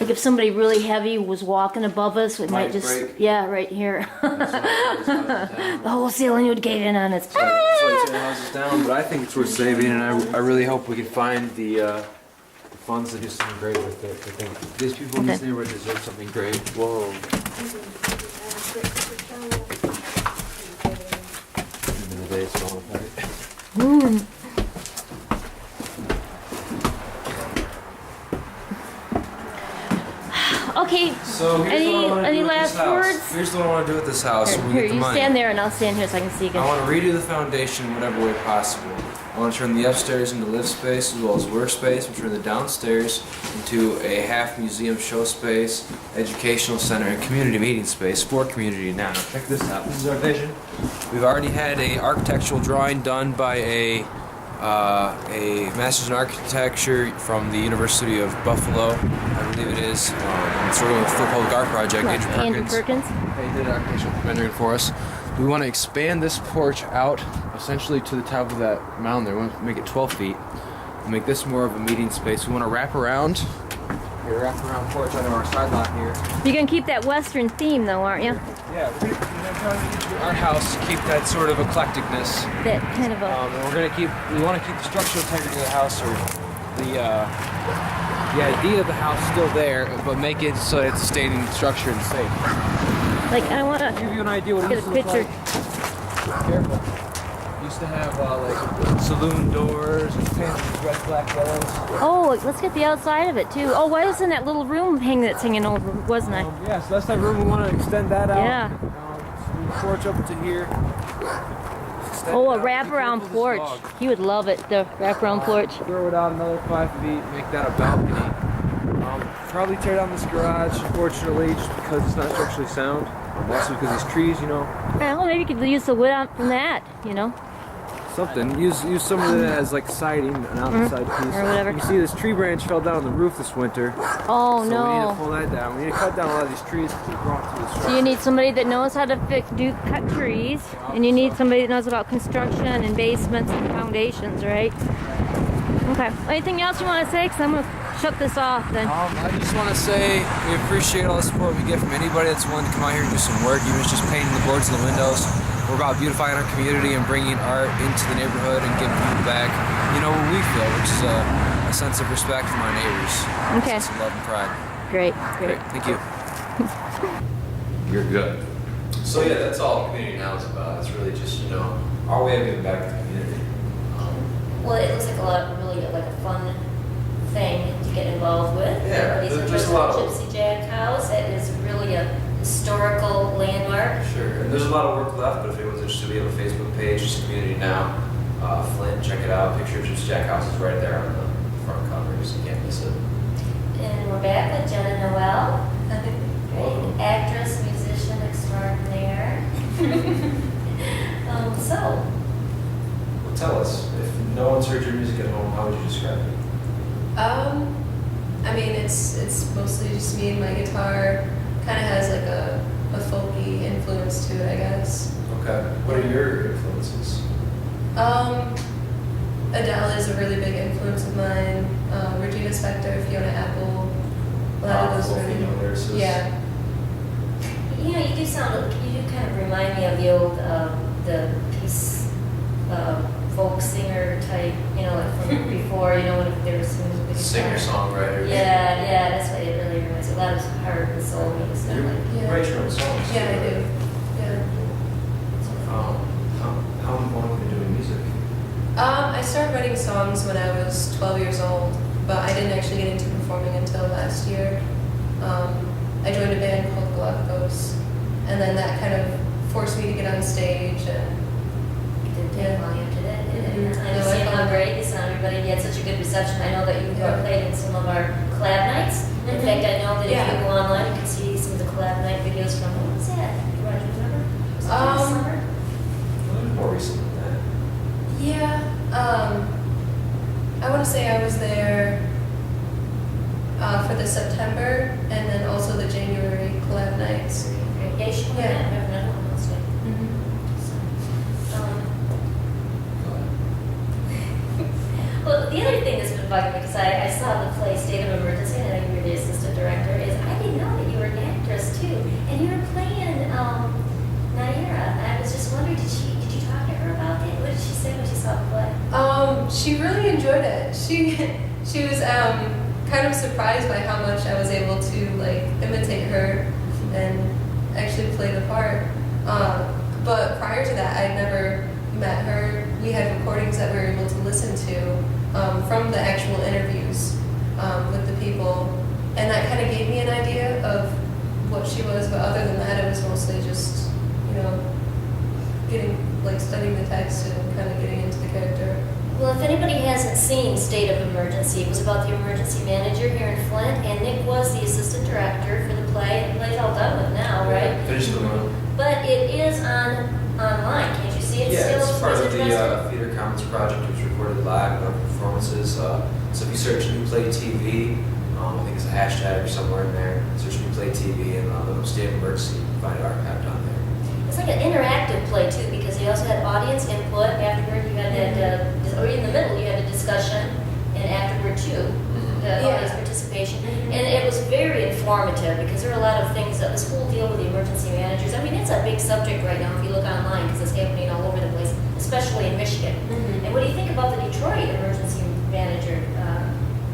Like if somebody really heavy was walking above us, we might Might just, break. yeah, right here. That's why The whole ceiling would cave in on us. it's like 10 houses down, but I think it's worth saving, and I really hope we can find the funds to do something great with it. I think these people in this Okay. neighborhood deserve something great. Whoa. End of the day, it's falling apart. Okay, So here's what I want to any do with last this house. words? Here's what I want to do with this house when we Here, get the you money. stand there and I'll stand here so I can see you. I want to redo the foundation in whatever way possible. I want to turn the upstairs into live space as well as workspace, and turn the downstairs into a half museum show space, educational center, and community meeting space, sport community. Now, check this out. This is our vision. We've already had a architectural drawing done by a master's in architecture from the University of Buffalo, I believe it is. It's sort of a full public art project. Andrew Perkins. They did architectural rendering for us. We want to expand this porch out essentially to the top of that mound there. We want to make it 12 feet. We'll make this more of a meeting space. We want to wrap around. Here, wrap around porch under our side lot here. You're gonna keep that Western theme though, aren't you? Yeah, we're going to our house keep that sort of eclecticness. That kind of a. And we're gonna we want to keep the structural integrity of the house, or the idea of the house still there, but make it so it's staying structured and safe. Like I wanna Give you an idea what it get used a to look picture. like. Careful. Used to have like saloon doors and painted red, black, yellows. Oh, let's get the outside of it too. Oh, why isn't that little room that's hanging over? Wasn't it? Yeah, so that's that room. We want to extend that out. Yeah. So the porch up to here. Extend Oh, it a out. Be wraparound careful of porch. this dog. He would love it. The wraparound porch. Throw it out another 5 feet, make that a balcony. Probably tear down this garage, unfortunately, just because it's not structurally sound. Also because these trees, you know. Well, maybe you could use the wood out from that. You know. Something. Use some of it as like siding, an outside piece. Or whatever. You can see this tree branch fell down on the roof this winter. Oh So we need to no. pull that down. We need to cut down a lot of these trees to keep growing through the structure. So you need somebody that knows how to cut trees, and you need somebody that knows about construction and basements and foundations, right? Okay. Anything else you want to say? Because I'm going to shut this off then. I just want to say we appreciate all the support we get from anybody that's willing to come out here and do some work, even if it's just painting the boards and the windows. We're about beautifying our community and bringing art into the neighborhood and giving people back, you know, what we feel, which is a sense of respect from our neighbors. Okay. A sense of love and pride. Great. Thank you. You're good. So yeah, that's all community now is about. It's really just, you know, our way of giving back to the community. Well, it looks like really like a fun thing to get involved with. Yeah, Everybody's there's interested a lot in of- Gypsy Jack House. It is really a historical landmark. Sure, and there's a lot of work left, but if anyone's interested, we have a Facebook page, it's Community Now. Flint, check it out. Picture of Gypsy Jack House is right there on the front cover, so you can't miss it. And we're back with Jenna Noelle, Welcome. great actress, musician extraordinaire. So, Well, tell us, if no one's heard your music at home, how would you describe it? I mean, it's mostly just me and my guitar. Kind of has like a folky influence to it, I guess. Okay. What are your influences? Adele is a really big influence of mine. Regina Spektor, Fiona Apple, a lot of those Powerful really. female lyricists. Yeah. you know, you do kind of remind me of the old, the peace, folk singer type, you know, like from before, you know, when there was some big Singer-songwriter. Yeah, that's what it really reminds me. A lot of heart and soul music. You Like, Yeah. write your own songs. Yeah, I do. Yeah. How long have you been doing music? I started writing songs when I was 12 years old, but I didn't actually get into performing until last year. I joined a band called Galapagos, and then that kind of forced me to get on stage. And it didn't take long after that, did it? And I No, understand I how love great they sound, everybody, you had such a good reception. I know that you played in some of our collab nights. In Mhm. fact, I know that if Yeah. you go online, you can see some of the collab night videos from, what was that? Roger, remember? Was it during the summer? More recent than that. Yeah, I want to say I was there for the September and then also the January collab nights. Yeah, you should go Yeah. back, we have another one on Wednesday. Well, the other thing that's been bugging me, because I saw the play State of Emergency, and I know you were the assistant director, is I didn't know that you were an actress too, and you were playing Naira. And I was just wondering, did you talk to her about it? What did she say when she saw the play? She really enjoyed it. She was kind of surprised by how much I was able to like imitate her and actually play the part. But prior to that, I'd never met her. We had recordings that we were able to listen to from the actual interviews with the people, and that kind of gave me an idea of what she was. But other than that, it was mostly just, studying the text and kind of getting into the character. Well, if anybody hasn't seen State of Emergency, it was about the emergency manager here in Flint, and Nick was the assistant director for the play, and the play's all done with now, right? Finished the run. But it is online, can't you see it Yeah, still? it's part of the interesting? Theater Commons project, which recorded live performances. So if you search New Play TV, I think it's a hashtag or somewhere in there. Search New Play TV and look up State of Emergency. You can find it archived on there. It's like an interactive play too, because you also had audience input. Afterward, you had that, or in the middle, you had a discussion, and afterward too, the audience participation. And it was very informative because there are a lot of things. This whole deal with the emergency managers. I mean, it's a big subject right now if you look online because it's happening all over the place, especially in Michigan. And what do you think about the Detroit emergency manager?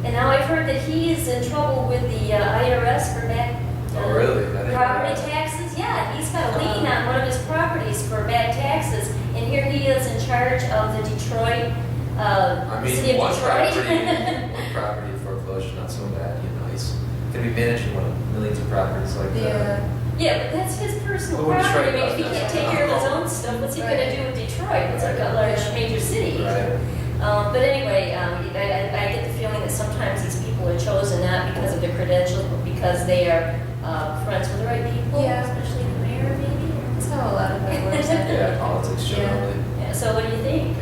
And now I've heard that he is in trouble with the IRS for back Oh, really? property taxes. Yeah, he's got a lien on one of his properties for bad taxes, and here he is in charge of the Detroit city of one Detroit. property foreclosure, not so bad. He's going to be managing millions of properties like that. Yeah, but that's his personal Well, Detroit property. I mean, if he does can't that. take care of his own stuff, what's he going to do with Detroit? It's like a large major city. Right. But anyway, I get the feeling that sometimes these people are chosen not because of their credentials, but because they are friends with the right people, especially the mayor, maybe. That's how a lot of it works. Yeah, politics generally. Yeah. So what do you think?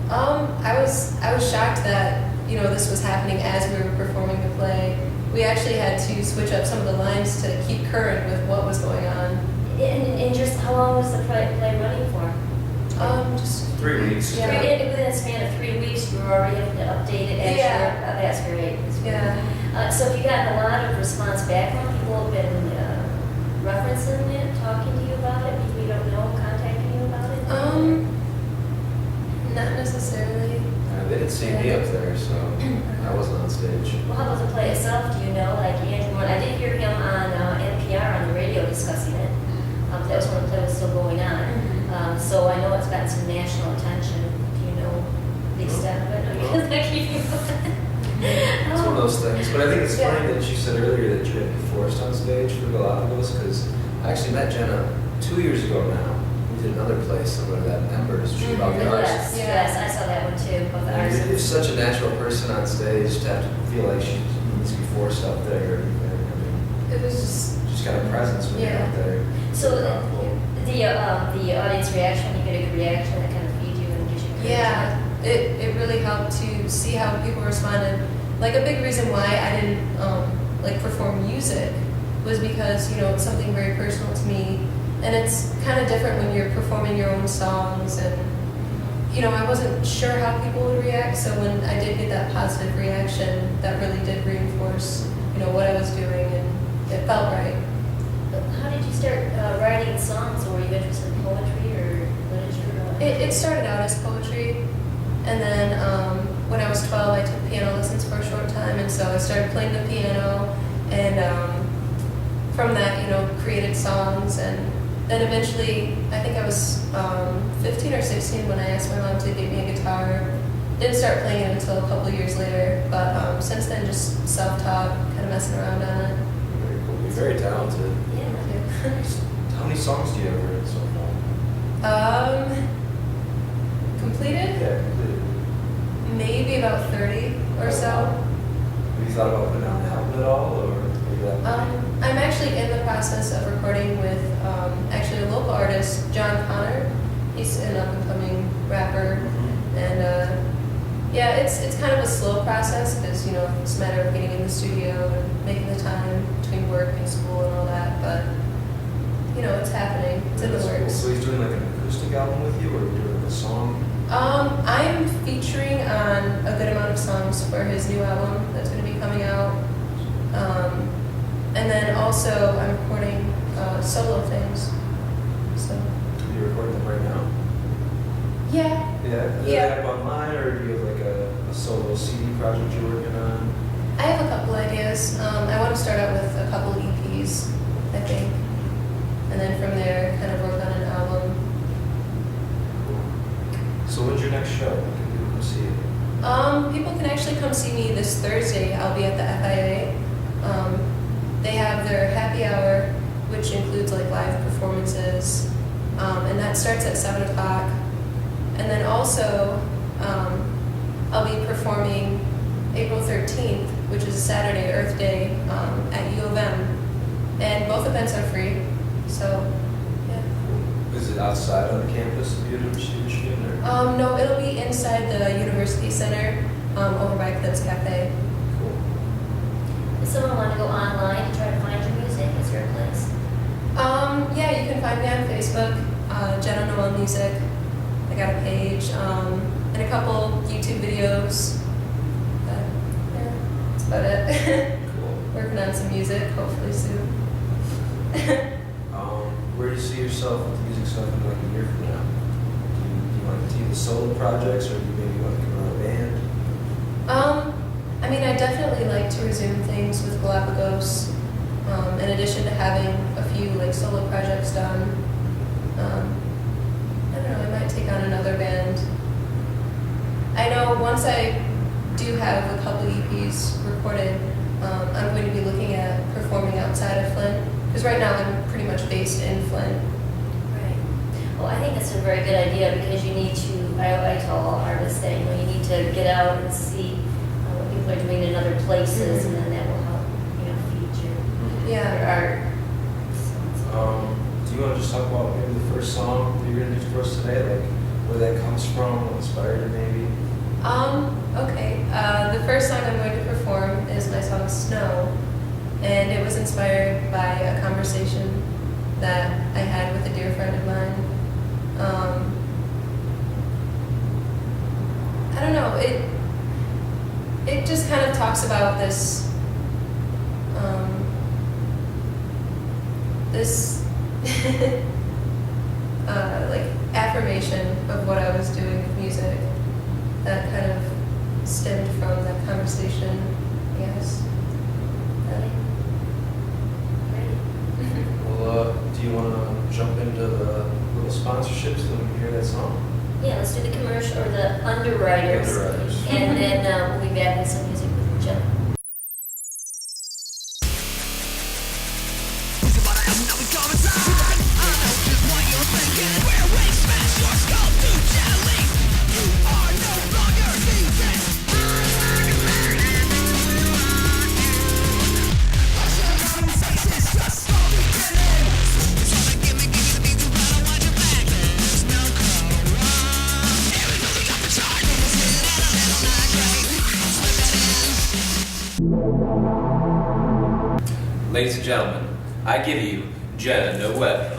I was shocked that this was happening as we were performing the play. We actually had to switch up some of the lines to keep current with what was going on. And just how long was the play running for? Just 3 weeks. Yeah. Within a span of 3 weeks, we were already able to update it. That's great. yeah. So have you gotten a lot of response back from people who have been referencing it, talking to you about it, people you don't know contacting you about it? Not necessarily. They didn't see me up there, so I wasn't on stage. Well, how about the play itself? Do you know, like Andrew Moore? I did hear him on NPR on the radio discussing it. That was when the play was still going on. So I know it's gotten some national attention. Do you know the extent of it? No, because I keep you. It's one of those things. But I think it's funny that you said earlier that you had to be forced on stage for Galapagos, because I actually met Jenna 2 years ago now. We did another play similar to that, Embers, which is about the arts. Yes, I saw that one too, about the arts. You're such a natural person on stage to have to feel like she needs to be forced up there. It was just She's got a presence when you're out there. So the audience reaction, when you get a good reaction, that kind of feeds you and gives you encouragement. it really helped to see how people responded. Like a big reason why I didn't perform music was because it's something very personal to me, and it's kind of different when you're performing your own songs, and I wasn't sure how people would react. So when I did get that positive reaction, that really did reinforce what I was doing, and it felt right. How did you start writing songs, or were you interested in poetry or literature? It started out as poetry, and then when I was 12, I took piano lessons for a short time, and so I started playing the piano, and from that, created songs, and then eventually, I think I was 15 or 16 when I asked my mom to get me a guitar. Didn't start playing it until a couple of years later, but since then, just self-taught, kind of messing around on it. Very cool. You're very talented. Yeah. How many songs do you have written so far? Completed? Yeah, completed. Maybe about 30 or so. Have you thought about putting out an album at all, or maybe that? I'm actually in the process of recording with actually a local artist, John Connor. He's an up-and-coming rapper, and yeah, it's kind of a slow process because it's a matter of getting in the studio and making the time between work and school and all that. But it's happening. It's in the works. So he's doing like an acoustic album with you, or doing like a song? I'm featuring on a good amount of songs for his new album that's going to be coming out. And then also I'm recording solo things. So. Are you recording them right now? Yeah. Yeah. Is that online, or do you have like a solo CD project you're working on? I have a couple ideas. I want to start out with a couple EPs, I think. And then from there, kind of work on an album. So when's your next show? When can people come see you? People can actually come see me this Thursday. I'll be at the FIA. They have their happy hour, which includes like live performances, and that starts at 7 o'clock. And then also, I'll be performing April 13th, which is a Saturday, Earth Day, at U of M. And both events are free, so yeah. Is it outside on the campus of University of Michigan, or? No, it'll be inside the University Center, over by Clips Cafe. Cool. If someone want to go online to try to find your music, is there a place? Yeah, you can find me on Facebook, Jenna Noelle Music. I got a page, and a couple YouTube videos. But, yeah, that's about it. Cool. Working on some music, hopefully soon. Where do you see yourself with the music stuff in like a year from now? Do you want to continue the solo projects, or do you maybe want to come out a band? I mean, I definitely like to resume things with Galapagos. In addition to having a few like solo projects done. I don't know, I might take on another band. I know once I do have a couple EPs recorded, I'm going to be looking at performing outside of Flint. Because right now I'm pretty much based in Flint. Right. Well, I think that's a very good idea because you need to, I tell all artists that, you need to get out and see what people are doing in other places, and then that will help, feed your art. Do you want to just talk about maybe the first song that you're going to do for us today, like where that comes from, what inspired it maybe? Okay. The first song I'm going to perform is my song Snow. And it was inspired by a conversation that I had with a dear friend of mine. I don't know, it just kind of talks about this, like affirmation of what I was doing with music that kind of stemmed from that conversation, I guess. Well, do you want to jump into the little sponsorships so we can hear that song? Yeah, let's do the commercial, or the underwriters. And then we'll be back with some music with Jenna. Ladies and gentlemen, I give you Jenna Noelle.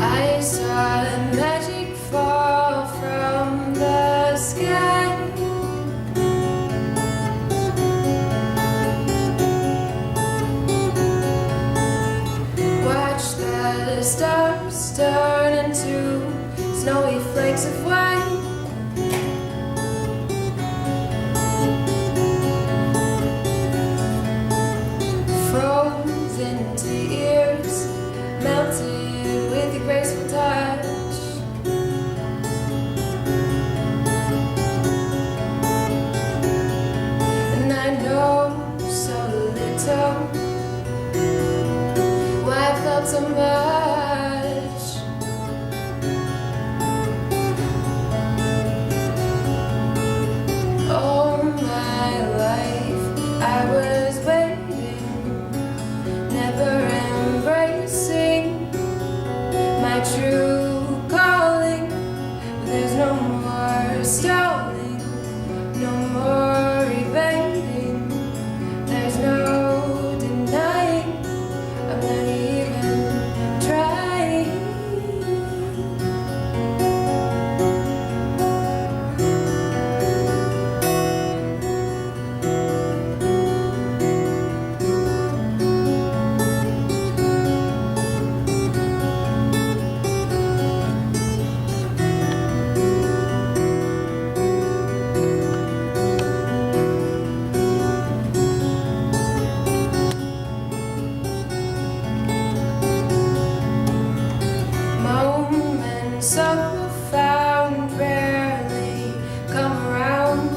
I saw magic fall from the no more stalling, no more evading. There's no denying, I'm not even trying. Moments of profound rarely come around.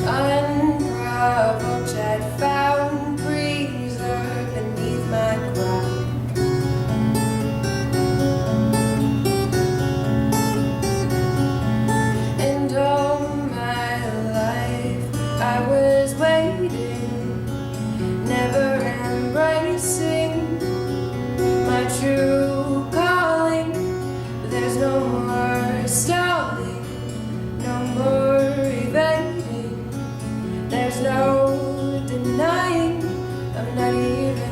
Unprovoked yet found preserved beneath my crown. And all my life I was waiting, never embracing my true calling. There's no more stalling, no more evading. There's no denying, I'm not even.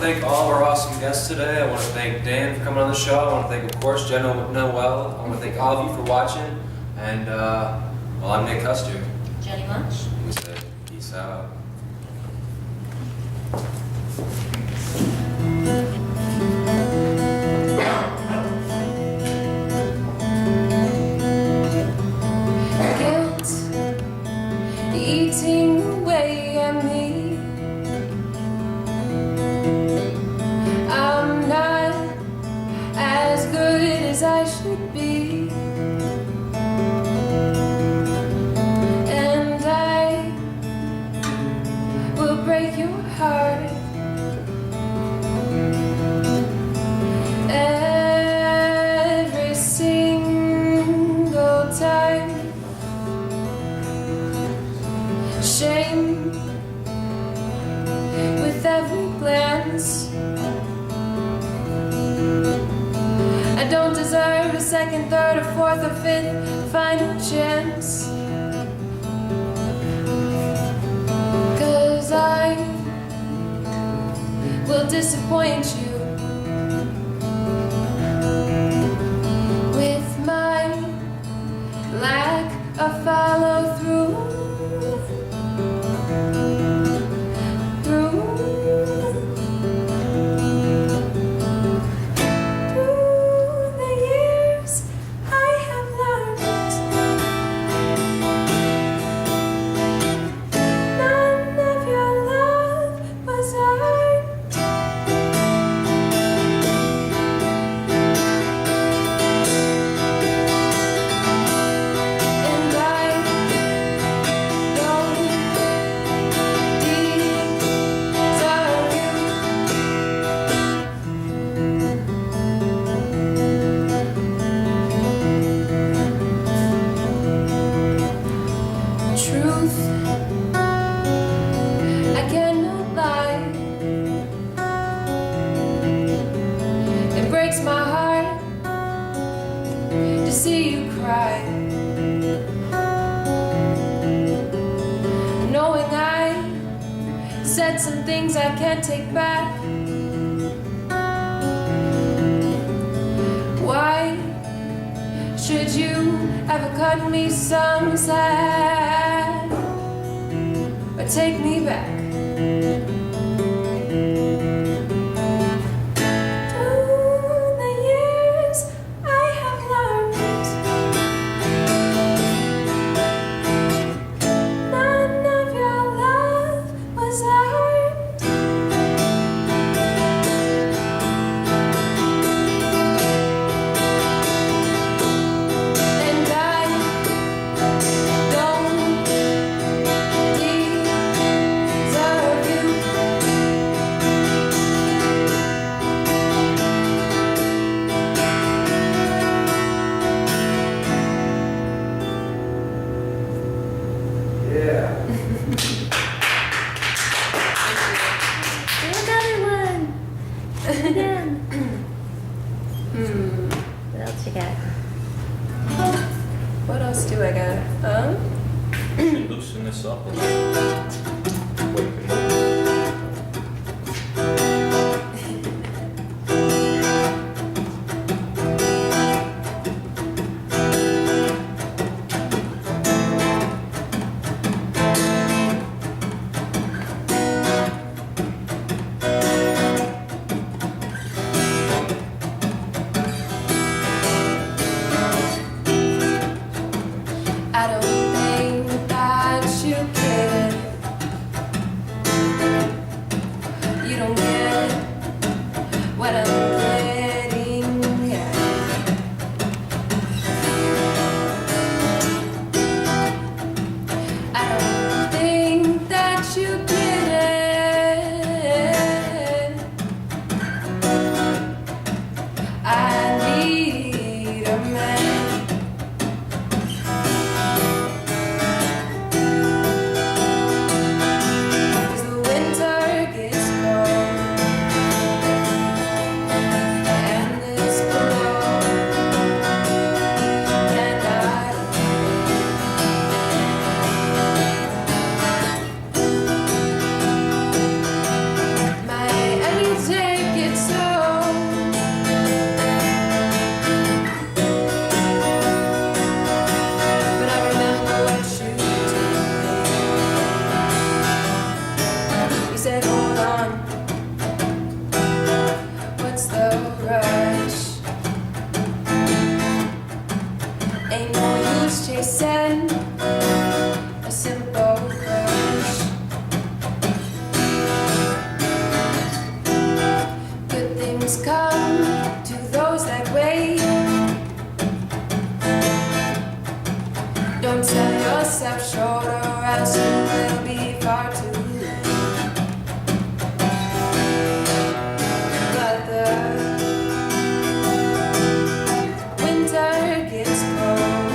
Thank all of our awesome guests today. I want to thank Dan for coming on the show. I want to thank, of course, Jenna Noelle. I want to thank all of you for watching. And, well, I'm Nick Custer. Jenny Moench. We said, peace out. Guilt eating away at me. I'm not as good as I should be, and I will break your heart every single time. Shame with every glance. I don't deserve a second, third, or fourth, or fifth final chance. 'Cause I will disappoint you with my lack of follow through. And I see you cry, knowing I said some things I can't take back. Why should you ever cut me some slack or take me back? Through the years I have learned none of your love was earned. And I don't deserve you. Yeah. Do another one. Again. What else you got? What else do I got? Loosen this up a little. Wait, I don't think that you care. You don't get what I'm getting at. I don't think that you get it. I need a man. 'Cause the winter gets cold and this pillow cannot hold. My every day gets old, but I remember what you did. You said, hold on, what's the rush? Ain't no use chasing a simple crush. Good things come to those that wait. Don't sell yourself short or else you will be far too late. But the winter gets cold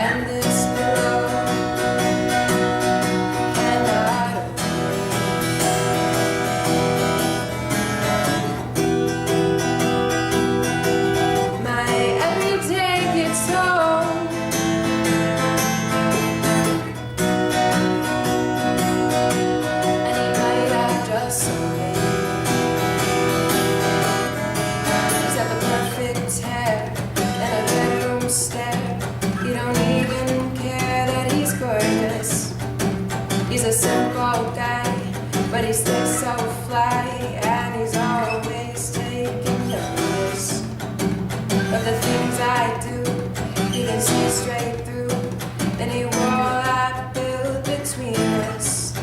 and this pillow cannot hold. My every day gets old, and he might have just someday. He's got the perfect hair and a bedroom stare. You don't even care that he's gorgeous. He's a simple guy, but he stays so fly, and he's always taking notice of the things I do. He can see straight through any wall I build between us.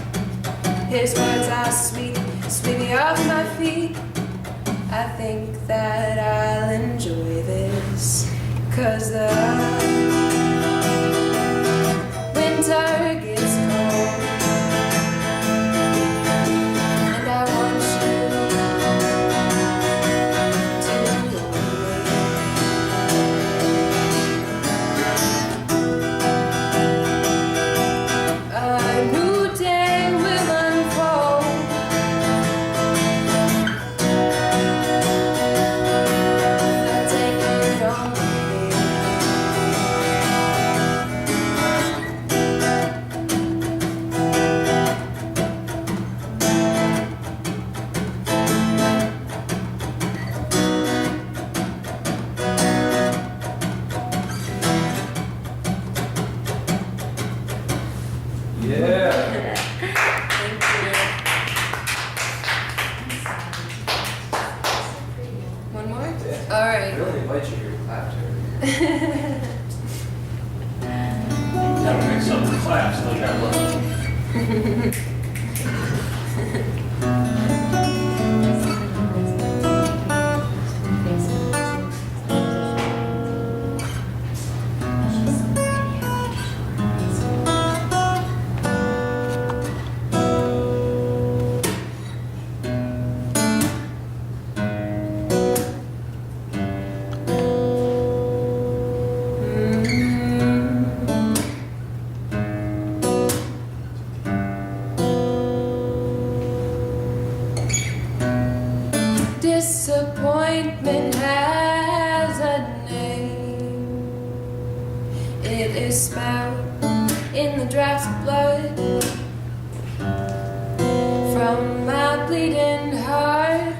His words are sweet, sweep me off my feet. I think that I'll enjoy this, 'cause the winter gets cold, and I want you to wait. A new day will unfold. A day Disappointment has a name. It is spelled in the drops of blood from my bleeding heart.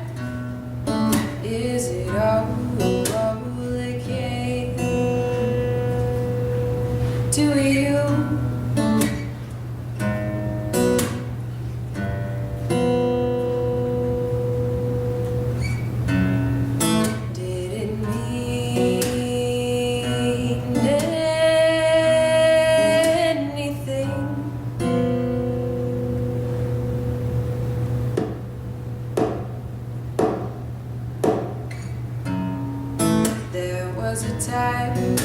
Is it all again to you? Did it mean anything? There was a time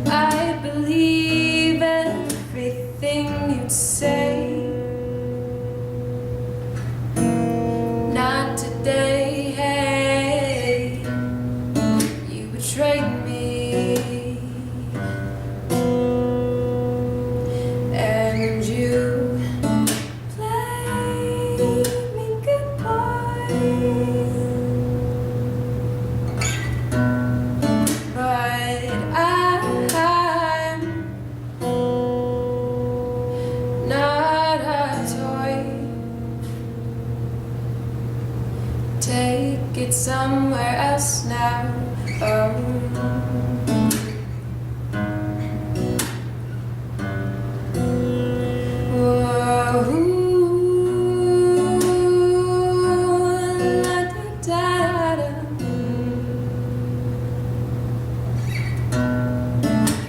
I believe everything you'd say. Not today, hey, you betrayed me, and you played me goodbye. But I'm not a toy. Take it somewhere else now. Oh.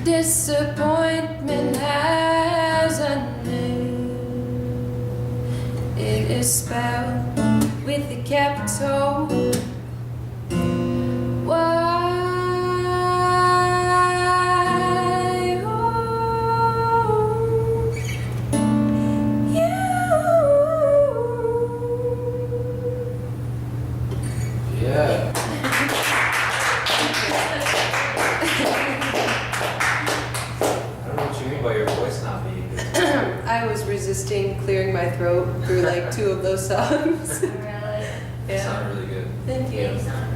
Disappointment has a name. It is spelled with a capital. Why? Oh, you. Yeah. I don't know what you mean by your voice not being good. I was resisting clearing my throat through like 2 of those songs. Really? You sound really good. Thank You you. sound